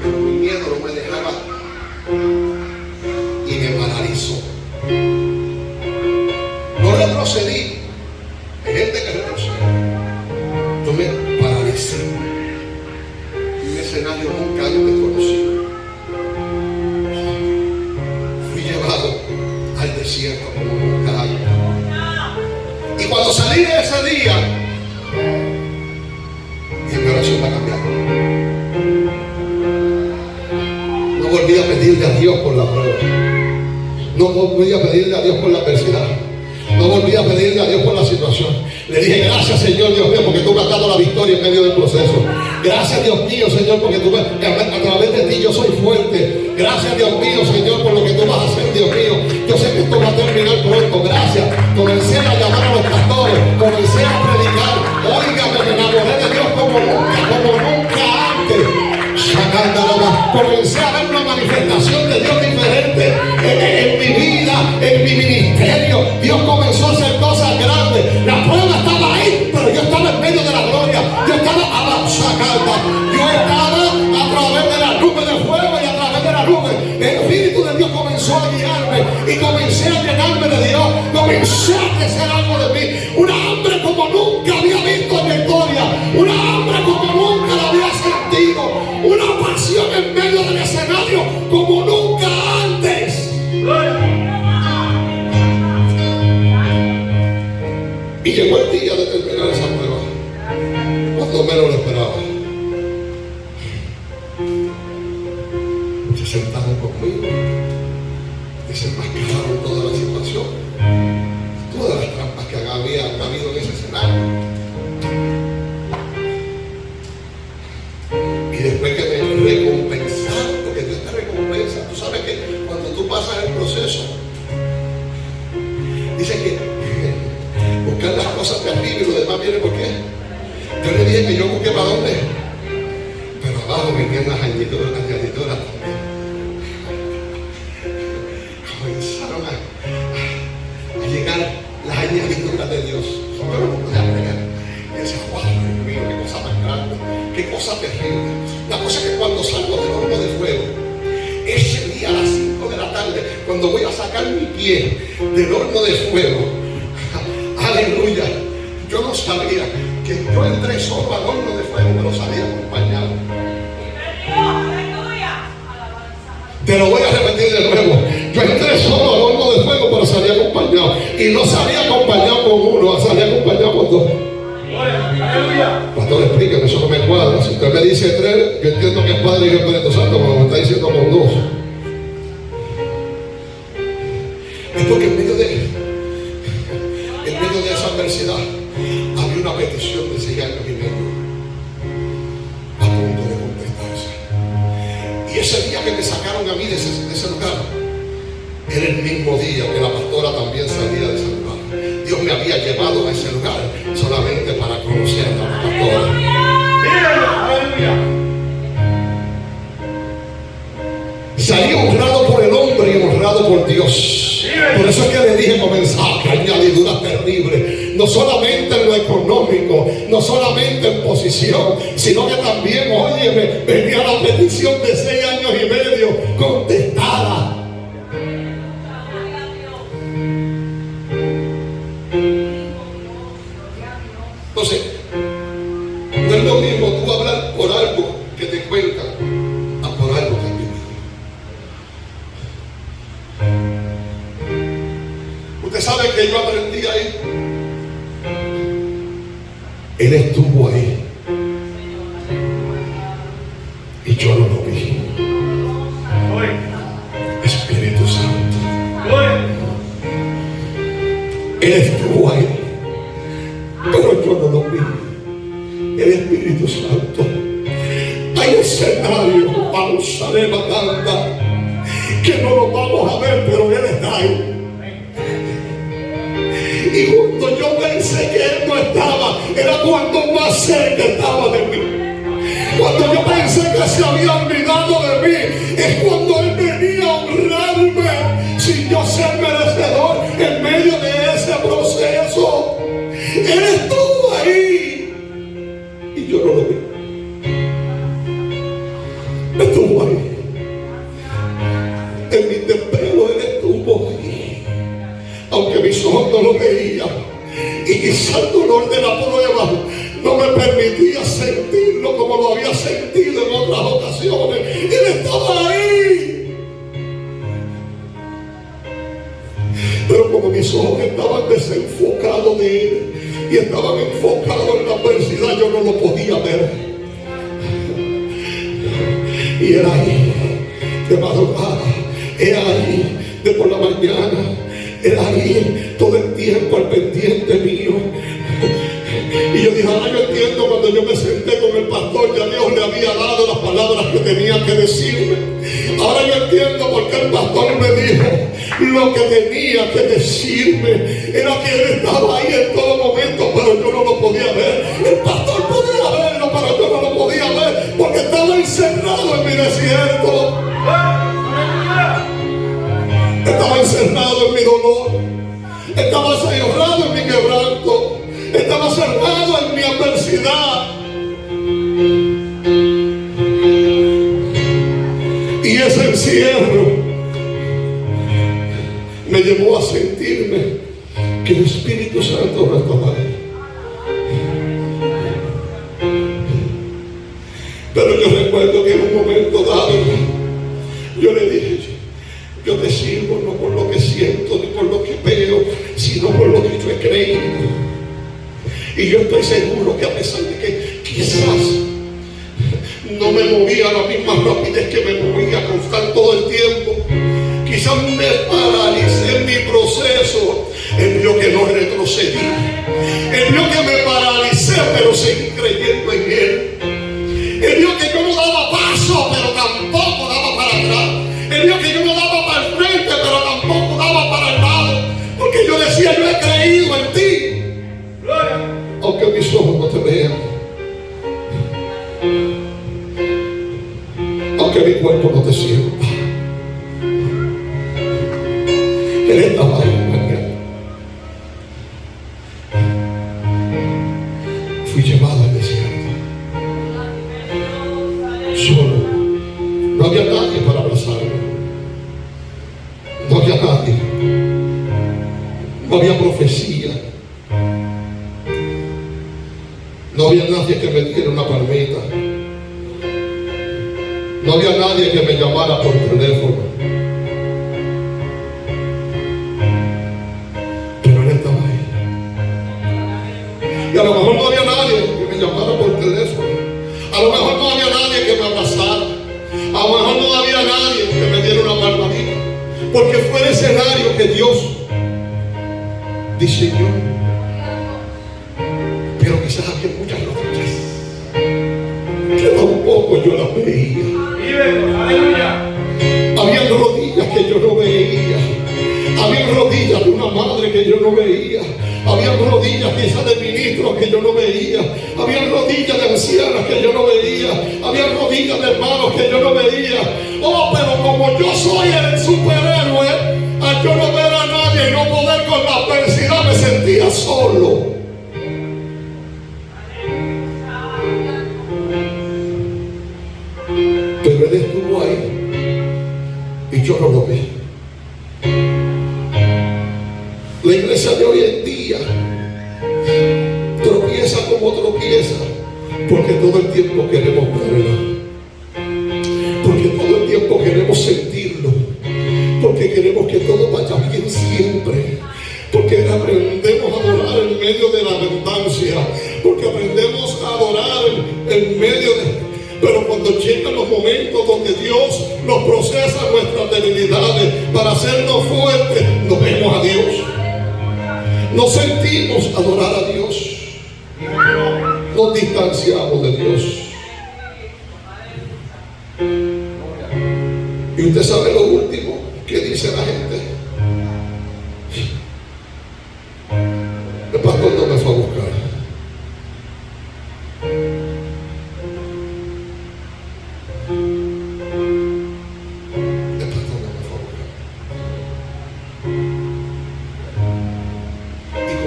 pero mi miedo no me dejaba y me paralizó. No retrocedí. Hay gente que retrocede. Yo me paralicé en un escenario nunca antes conocido. Fui llevado al desierto como nunca antes. Y cuando salí de ese día, mi oración va a cambiar. No volví a pedirle a Dios por la prueba. No volví a pedirle a Dios por la adversidad. No volví a pedirle a Dios por la situación. Le dije, gracias Señor Dios mío, porque tú me has dado la victoria en medio del proceso. Gracias Dios mío, Señor, porque tú a través de ti yo soy fuerte. Gracias Dios mío, Señor, por lo que tú vas a hacer, Dios mío. Yo sé que esto va a terminar pronto. Gracias. Comencé a llamar a los pastores, comencé a predicar. Óigame, me enamoré de Dios como nunca antes. Comencé a ver una manifestación de Dios diferente en mi vida, en mi ministerio. Dios comenzó a hacer cosas grandes. La prueba estaba ahí, pero yo estaba en medio de la gloria. Yo estaba avanzando. Yo estaba a través de la nube de fuego y a través de la nube. El Espíritu de Dios comenzó a guiarme y comencé a llenarme de Dios. Comencé a crecer algo de mí. Una hambre como nunca día de terminar esa prueba, cuando menos lo esperaba, se sentaron conmigo, desenmascararon toda la situación, todas las trampas que había habido en ese escenario. Y después que me recompensaron, porque Dios te recompensa. Tú sabes que cuando tú pasas el proceso, dice que buscar las cosas de arriba y lo demás viene por qué. Yo le dije que yo busqué para dónde, pero abajo venían las añadiduras también. Comenzaron a llegar las añadiduras de Dios. Yo no podía creer. Y decía, wow, Dios mío, qué cosa más grande, qué cosa terrible. La cosa es que cuando salgo del horno de fuego, ese día a las 5 de la tarde, cuando voy a sacar mi pie del horno de fuego, aleluya, yo no sabía que yo entré solo al horno de fuego, pero salí acompañado. Te lo voy a repetir de nuevo. Yo entré solo al horno de fuego, pero salí acompañado. Y no salí acompañado con uno, salí acompañado con dos. Pastor, explíqueme, eso no me cuadra. Si usted me dice tres, yo entiendo que es Padre y Espíritu Santo, pero me está diciendo con dos. Es porque en medio de esa adversidad había una petición de 6 años y medio a punto de contestarse. Y ese día que me sacaron a mí de ese lugar, era el mismo día que la pastora también salía de ese lugar. Dios me había llevado a ese lugar solamente para conocer a la pastora. Salí honrado por el hombre y honrado por Dios. Por eso es que le dije comenzar, que añadiduras terribles, no solamente en lo económico, no solamente en posición, sino que también, óyeme, venía la petición de 6 años y medio contestada. Entonces, no es lo mismo tú hablar por algo que te cuentan a por algo que has vivido. Usted sabe que yo aprendí ahí. Él estuvo ahí y yo no lo vi. Espíritu Santo, Él estuvo ahí, pero yo no lo vi. El Espíritu Santo. Hay escenarios, pausa de batalla, que no lo vamos a ver, pero Él está ahí. Y cuando yo pensé que Él no estaba, era cuando más cerca estaba de mí. Cuando yo pensé que se había olvidado de mí, es cuando Él venía a honrarme sin yo ser merecedor en medio de ese proceso. Él estuvo ahí y yo no lo vi. Estuvo ahí. En mi templo Él estuvo ahí. Aunque mis ojos no lo veían. Y quizá el dolor de la prueba no me permitía sentirlo como lo había sentido en otras ocasiones. Él estaba ahí. Pero como mis ojos estaban desenfocados de Él y estaban enfocados en la adversidad, yo no lo podía ver. Y era ahí de madrugada, era ahí de por la mañana, era ahí todo el tiempo al pendiente mío. Y yo dije, ahora yo entiendo cuando yo me senté con el pastor, ya Dios le había dado las palabras que tenía que decirme. Ahora yo entiendo por qué el pastor me dijo lo que tenía que decirme. Era que Él estaba ahí en todo momento, pero yo no lo podía ver. El pastor podía verlo, pero yo no lo podía ver, porque estaba encerrado en mi desierto. Estaba encerrado en mi dolor. Estaba encerrado en mi quebranto. Estaba encerrado en mi adversidad. Y ese encierro me llevó a sentirme que el Espíritu Santo no estaba ahí. Pero yo recuerdo que en un momento dado yo le dije, yo te sirvo no por lo que siento ni por lo que veo, sino por lo que yo he creído. Y yo estoy seguro que a pesar de que quizás no me movía a la misma rapidez que me movía constar todo el tiempo, quizás me paralicé en mi proceso, Él vio que no retrocedí. Él vio que me paralicé, pero seguí creyendo en Él. Él vio que yo no daba paso, pero tampoco daba para atrás. Él vio que yo no daba para el frente, pero tampoco daba para el lado. Porque yo decía, yo he creído en ti. Aunque mis ojos no te vean, aunque mi cuerpo no te sienta, Él estaba ahí mañana. Fui llevado al desierto, solo. No había nadie para abrazarme. No había nadie. No había profecía. No había nadie que me diera una palmita. No había nadie que me llamara por teléfono. Pero Él estaba ahí. Y a lo mejor no había nadie que me llamara por teléfono. A lo mejor no había nadie que me abrazara. A lo mejor no había nadie que me diera una palmadita. Porque fue el escenario que Dios diseñó. Pero quizás había muchas rodillas que tampoco yo las veía. Habían rodillas que yo no veía. Habían rodillas de una madre que yo no veía. Habían rodillas quizás de ministros que yo no veía. Habían rodillas de ancianas que yo no veía. Habían rodillas de hermanos que yo no veía. Oh, pero como yo soy el superhéroe, al yo no ver a nadie y no poder con la adversidad, me sentía solo. Pero Él estuvo ahí y yo no lo vi. La iglesia de hoy en día tropieza como tropieza porque todo el tiempo queremos verla, porque todo el tiempo queremos sentirlo, porque queremos que todo vaya bien siempre, porque aprendemos a adorar en medio de la abundancia, porque aprendemos a adorar en medio de... Pero cuando llegan los momentos donde Dios nos procesa nuestras debilidades para hacernos fuertes, no vemos a Dios. No sentimos adorar a Dios. Nos distanciamos de Dios. Y usted sabe lo último que dice la gente. El pastor no me fue a buscar.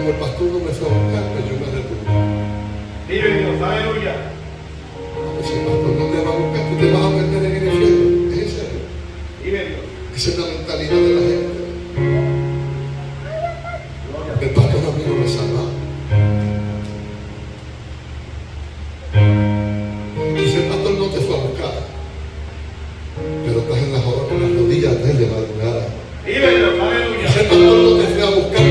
El pastor no me fue a buscar, pero yo me retuve. Vive Dios, aleluya. Si el pastor no te va a buscar, tú te vas a perder en el infierno. ¿Es en serio? Vive Dios. Esa es la mentalidad de la gente. El pastor a mí no me salva. Quizá el pastor no te fue a buscar, pero estás en las rodillas de él de madrugada. Vive Dios, aleluya. Quizá el pastor no te fue a buscar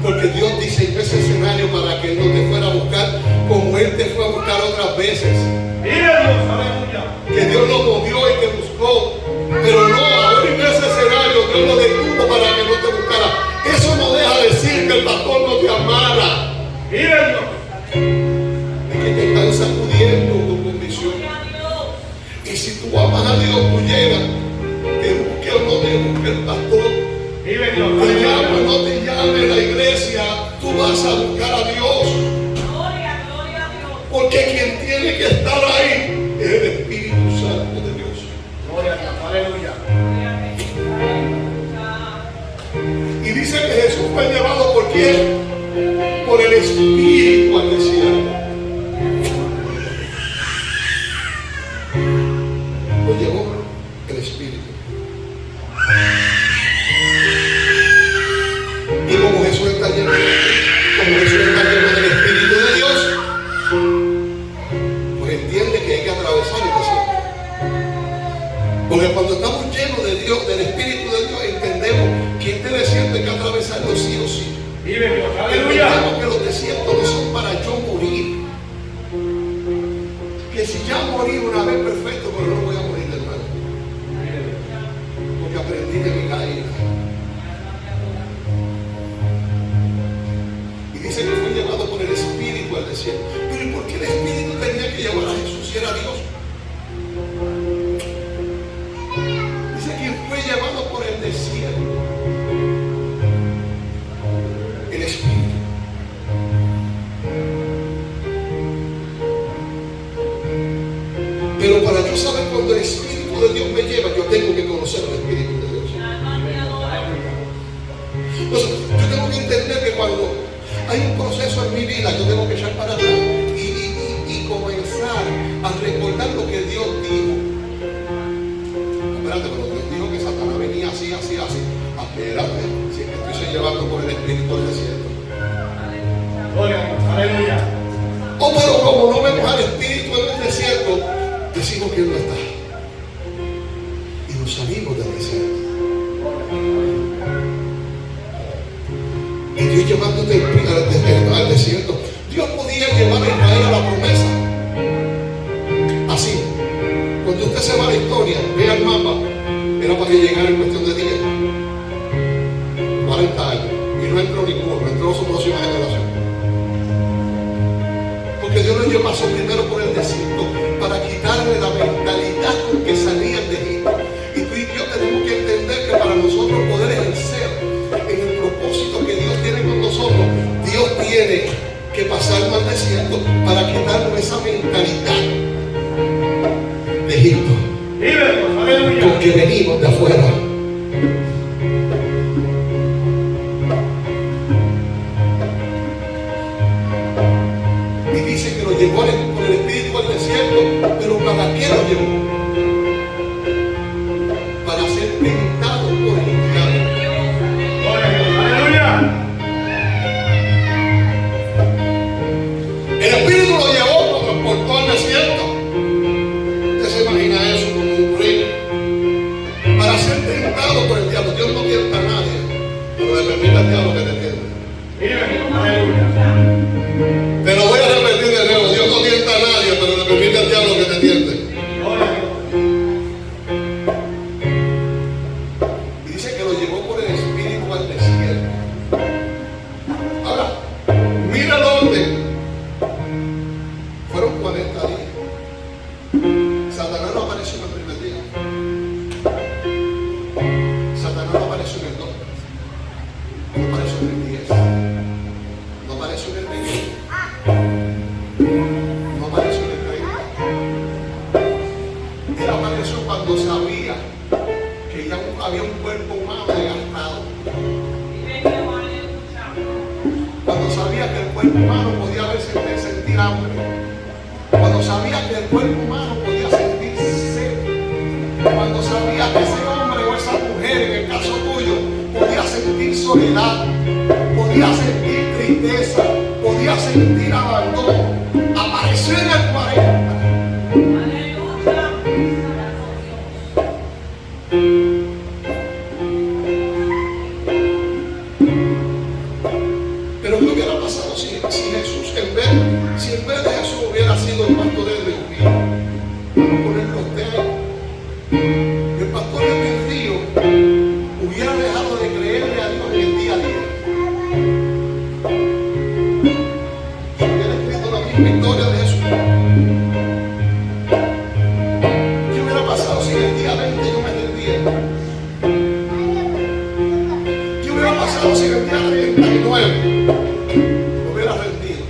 porque Dios diseñó ese escenario para que Él no te fuera a buscar como Él te fue a buscar otras veces. Vive Dios, aleluya. Que Dios lo movió y te buscó, pero no, ahora en ese escenario Dios lo detuvo para que no te buscara. Eso no deja decir que el pastor no te amara. Vive Dios. Es que te están sacudiendo tu condición. Y si tú amas a Dios, tú llegas, te busque o no te busque el pastor. Vive Dios, Te llame o aleluya. no te llame la iglesia, tú vas a buscar a Dios. Gloria, gloria a Dios. Porque quien tiene que estar ahí es el Espíritu Santo de Dios. Gloria a Dios, aleluya. Y dice que Jesús fue llevado por quién? Por el Espíritu al desierto. Lo llevó el Espíritu. Y como Jesús está lleno del Espíritu, morir una vez perfecto, pero no voy a morir de nuevo. Porque aprendí de mi caída. Y dice que fue llevado por el Espíritu al desierto. Pero ¿y por qué el Espíritu tenía que llevar a Jesús si era Dios? Dice que fue llevado por el desierto. El Espíritu. Pero para yo saber cuando el Espíritu de Dios me lleva, yo tengo que conocer el Espíritu de Dios. Entonces, yo tengo que entender que cuando hay un proceso en mi vida, yo tengo que echar para atrás y comenzar a recordar lo que Dios dijo. Espérate, pero Dios dijo que Satanás venía así, así, así. Espérate, si me estoy llevando por el Espíritu del desierto. Gloria a Dios. Aleluya. Oh, pero como no vemos al Espíritu en el desierto, decimos que Él no está. Y nos salimos del desierto. Y Dios llevándote al desierto. Dios podía llevar a Israel a la promesa. Así. Cuando usted se va a la historia, vea el mapa, era para que llegara en cuestión de 10, 40 años. Y no entró ninguno, entró su próxima generación. Porque Dios nos pasó primero por el desierto para quitarle la mentalidad con que salían de Egipto. Y tú y yo tenemos que entender que para nosotros poder ejercer en el propósito que Dios tiene con nosotros, Dios tiene que pasarnos al desierto para quitarnos esa mentalidad de Egipto. Porque venimos de afuera. Y dice que lo llevó por el Espíritu al desierto, pero ¿para qué lo llevó? Para ser tentado por el diablo. Aleluya. El Espíritu lo llevó, lo transportó al desierto. Usted se imagina eso como un rey. Para ser tentado por el diablo. Dios no tienta a nadie, pero le permite al diablo que te tiente. Aleluya. Te lo voy a repetir de nuevo. Dios no tienta a nadie, pero le permite al diablo que te tiente. Y dice que lo llevó por el Espíritu al desierto. Ahora, mira el orden. Fueron 40 días. Satanás no apareció en el primer día. Satanás no apareció en el 2. No apareció en el 10. No apareció en el 20. No apareció en el 30. Él apareció cuando sabía que ya había un cuerpo humano desgastado. Cuando sabía que el cuerpo humano podía sentir hambre. Cuando sabía que el cuerpo humano podía sentir sed. Cuando sabía que ese hombre o esa mujer, en el caso tuyo, podía sentir soledad, podía sentir tristeza, podía sentir abandono. Apareció en el 40. Pero ¿qué hubiera pasado si Jesús, si en vez de Jesús hubiera sido el pastor del río? Vamos a ponerlo usted ahí. El pastor del río hubiera dejado de creerle a Dios en el día a día. Si hubiera escrito la misma historia de Jesús. ¿Qué hubiera pasado si en el día 20 yo me rendía? ¿Qué hubiera pasado si en el día 39 me hubiera rendido?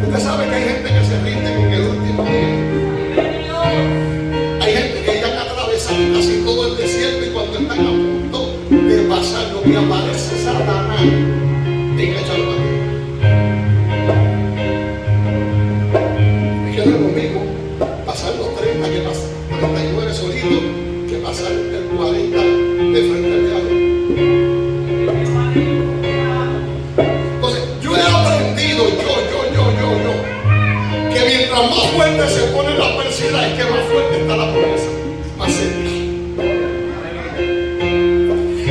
Usted sabe que hay gente que se rinde en el último día. Hay gente que ya han atravesado casi todo el desierto y cuando están a punto de pasar, lo que aparece Satanás en echar mano. Es que no es lo mismo pasar los 30 que pasar 39 solitos que pasar el 40 de frente al diablo. Entonces, yo he aprendido, que mientras más fuerte se pone la adversidad, es que más fuerte está la promesa, más cerca.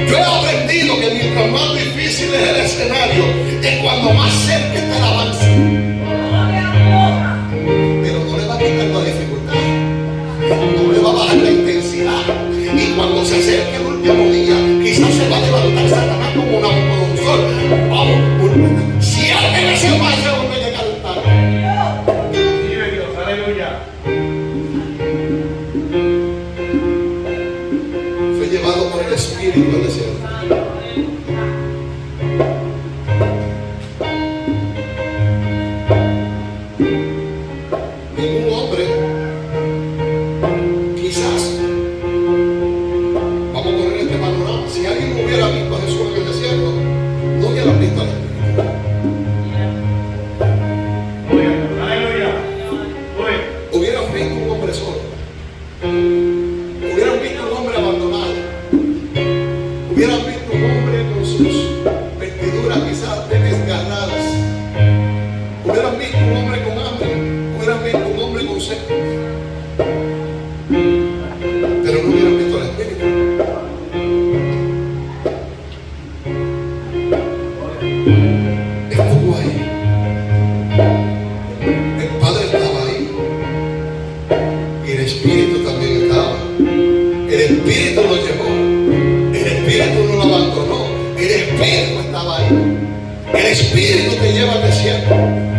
Yo he aprendido que mientras más difícil es el escenario, es cuando más cerca está el avance. Pero no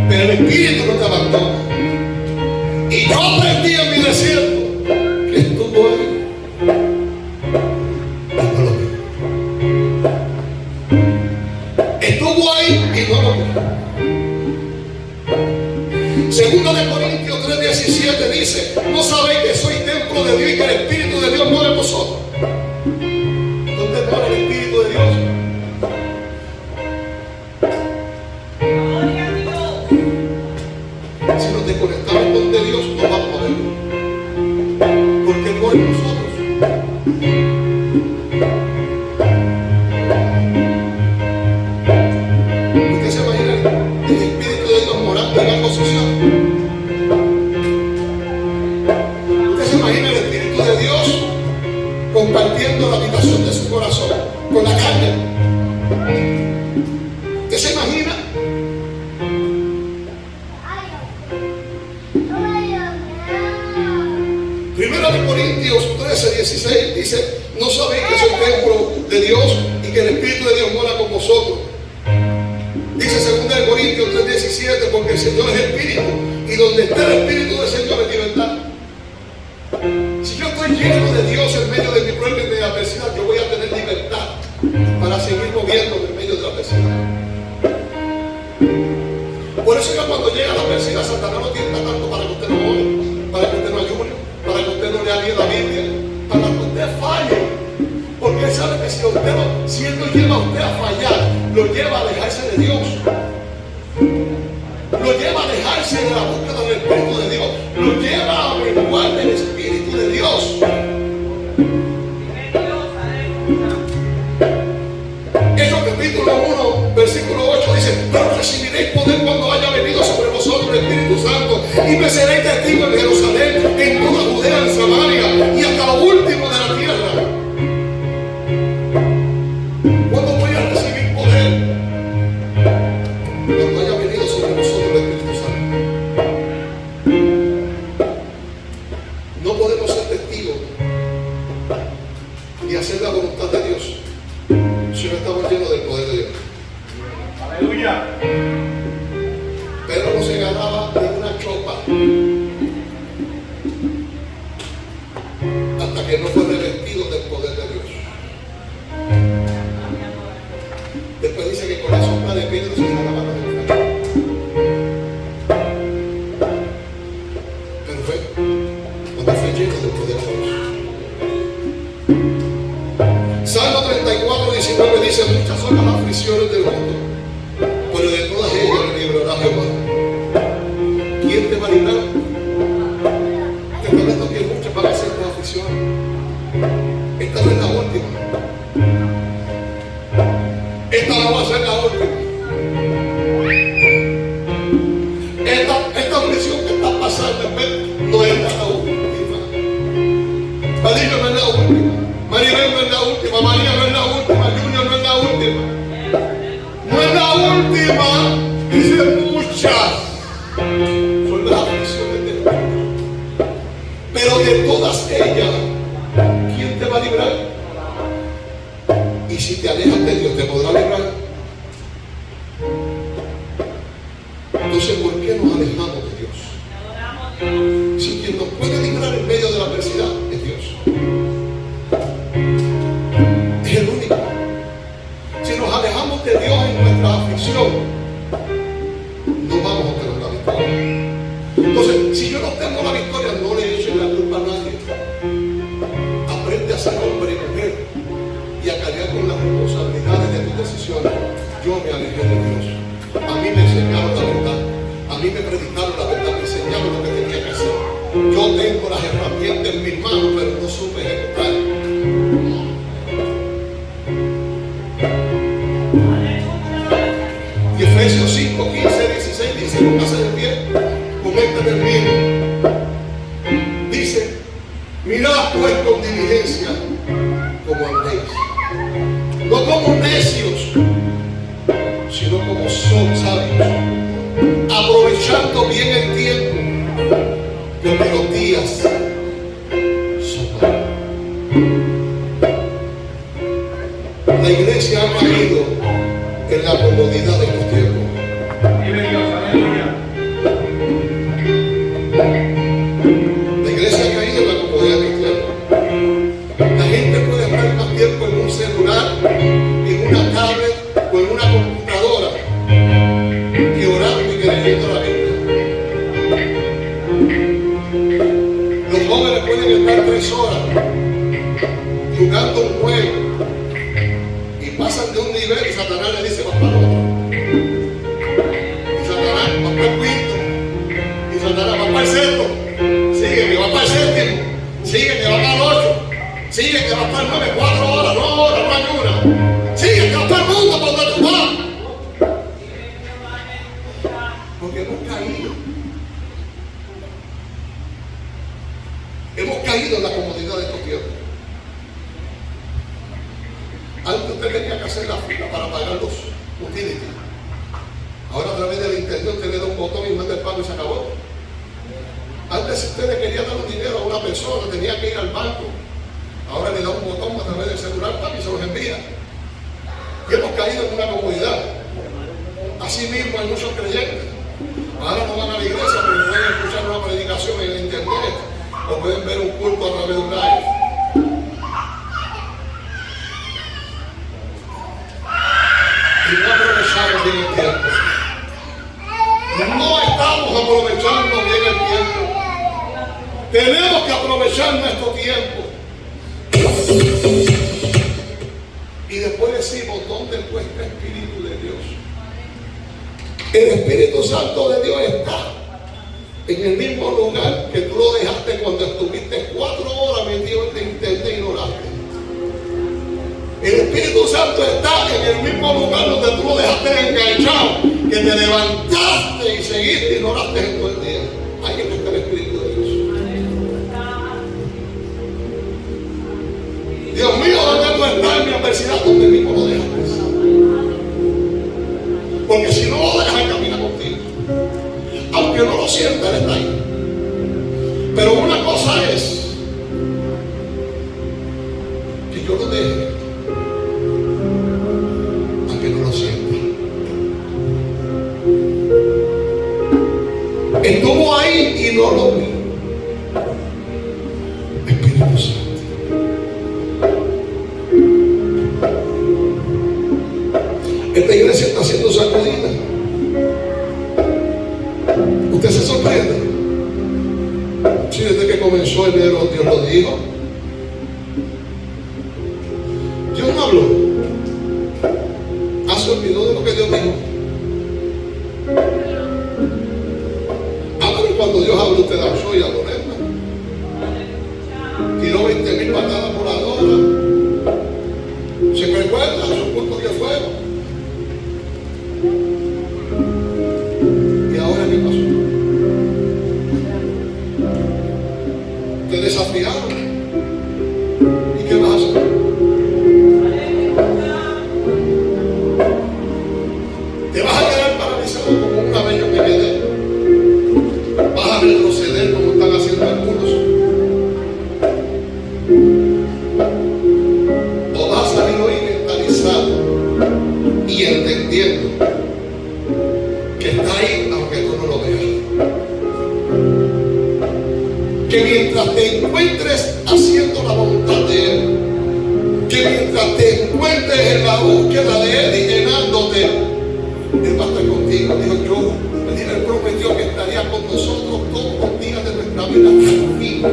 pero el Espíritu no te abandona. Y yo aprendí en mi desierto que estuvo ahí y no lo vi. Estuvo ahí y no lo vi. Segunda de Corintios 3:17 dice: ¿no sabéis que sois templo de Dios y que el Espíritu de Dios mora en vosotros? ¿Dónde mora el Espíritu de Dios? Gloria a Dios. Si nos desconectamos con de Dios, no vamos a verlo. Porque Él mora en nosotros. ¿Usted se imagina el Espíritu de Dios morando en algo social? ¿Usted se imagina el Espíritu de Dios compartiendo la habitación de su corazón con la carne? ¿Usted se imagina? Primera de Corintios 13:16 dice: ¿no sabéis que soy templo de Dios y que el Espíritu de Dios mora con vosotros? Dice segunda de Corintios 3:17: porque el Señor es Espíritu, y donde está el Espíritu del Señor es libertad. Si yo estoy lleno de Dios en medio de mi problema y de mi adversidad, yo voy a tener libertad para seguir moviéndome en medio de la adversidad. Por eso que cuando llega la adversidad, Satanás no tienta tanto para que usted no ore, para que usted no ayune, para que usted no lea bien la Biblia, para que usted falle. Porque Él sabe que si Él no lleva a usted a fallar, lo lleva a alejarse de Dios. Lo lleva a alejarse de la búsqueda del Espíritu de Dios. Lo lleva a menguar del Espíritu de Dios. Eso capítulo 1, versículo 8 dice: pero recibiréis poder cuando haya venido sobre vosotros el Espíritu Santo, y me seréis testigos en Jerusalén, en toda Judea, en Samaria y hasta lo último de la tierra. ¿Cuándo voy a recibir poder? Cuando haya venido sobre vosotros el Espíritu Santo. No podemos ser testigos y hacer la voluntad de Dios si no estamos llenos del poder de Dios. Aleluya. Pedro no se ganaba de una chopa hasta que no fue revestido del poder de Dios. Después dice que con la sombra de Pedro se ganaba la victoria. Pero fue cuando fue lleno del poder de Dios. Salmo 34:19 dice: muchas son las aflicciones del mundo, pero de todas ellas me librará Jehová. ¿Quién te va a librar? Te prometo que muchas van a ser tus aflicciones. Esta no es la última. Esta no va a ser la última. Esta aflicción que está pasando no es la última. Padillo no es la última. Maribel no es la última. María no es la última. Junior no es la última. No es la última. Dice muchas son las aflicciones de Dios. Pero de todas ellas, ¿quién te va a librar? Y si te alejas de Dios, ¿te podrá librar? Entonces, ¿por qué nos alejamos de Dios? Si quien nos puede librar en medio de la adversidad es Dios. Es el único. Si nos alejamos de Dios en nuestra aflicción, no vamos a tener la victoria. Entonces, si yo no tengo la victoria, no le echen la culpa a nadie. Aprende a ser hombre y mujer y a cargar con las responsabilidades de tus decisiones. Yo me alejé de Dios. A mí me enseñaron la verdad. A mí me predicaron la verdad, me enseñaron lo que tenía que hacer. Yo tengo las herramientas en mis manos, pero no supe ejecutar. Y Efesios 5, 15, 16 dice: póngase de pie, coméntate el vino. Dice: mirad pues con diligencia como andéis, no como necios, sino como son sabios, aprovechando bien el tiempo, porque los días son malos. La iglesia ha caído en la comodidad de estos tiempos. Vive Dios, aleluya. Porque hemos caído. Hemos caído en la comodidad de estos tiempos. Antes usted tenía que hacer la fila para pagar los utilities. Ahora a través del internet usted le da un botón y manda el pago y se acabó. Antes si usted le quería dar un dinero a una persona tenía que ir al banco. Ahora le da un botón a través del celular y se los envía. Y hemos caído en una comodidad. Así mismo hay muchos creyentes. Ahora no van a la iglesia porque pueden escuchar una predicación en el internet o pueden ver un culto a través de un live. Y no aprovechamos bien el tiempo. No estamos aprovechando bien el tiempo. Tenemos que aprovechar nuestro tiempo. Y después decimos, ¿dónde está el Espíritu de Dios? El Espíritu Santo de Dios está en el mismo lugar que tú lo dejaste cuando estuviste 4 horas metido en el internet y no oraste. El Espíritu Santo está en el mismo lugar donde tú lo dejaste enganchado, que te levantaste y seguiste y no oraste en todo el día. Ahí está el Espíritu de Dios. Dios mío, ¿dónde tú estás en mi adversidad? Donde mismo lo dejaste. Porque si no lo dejas, camina contigo. Aunque no lo sienta, Él está ahí. Pero una cosa es que yo lo deje, aunque no lo sienta. Estuvo ahí y no lo vi. Espíritu Santo. Esta iglesia está siendo sacudida. Usted se sorprende. Si desde que comenzó enero Dios lo dijo. Dios no habló. Se olvidó de lo que Dios dijo. Ahora cuando Dios habla usted da soy adorarla. Tiró 20,000 patadas por la hora. ¿Se recuerda? Esos cultos que fueron. ¿Y ahora qué pasó? Te desafiaron. ¿Y qué vas a hacer? Te vas a quedar paralizado como un cabello que quede. Vas a retroceder como están haciendo algunos. O vas a salir hoy mentalizado y entendiendo que está ahí aunque tú no lo veas. Que mientras te encuentres haciendo la voluntad de Él, que mientras te encuentres en la búsqueda de Él y llenándote, Él va a estar contigo. Dijo Él prometió que estaría con nosotros todos los días de nuestra vida hasta el fin.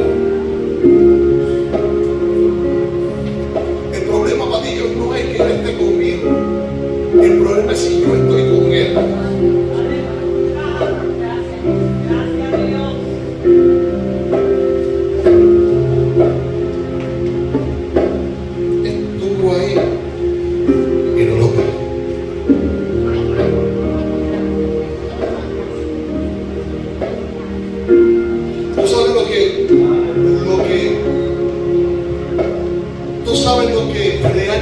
El problema para Dios no es que Él esté conmigo. El problema es si yo estoy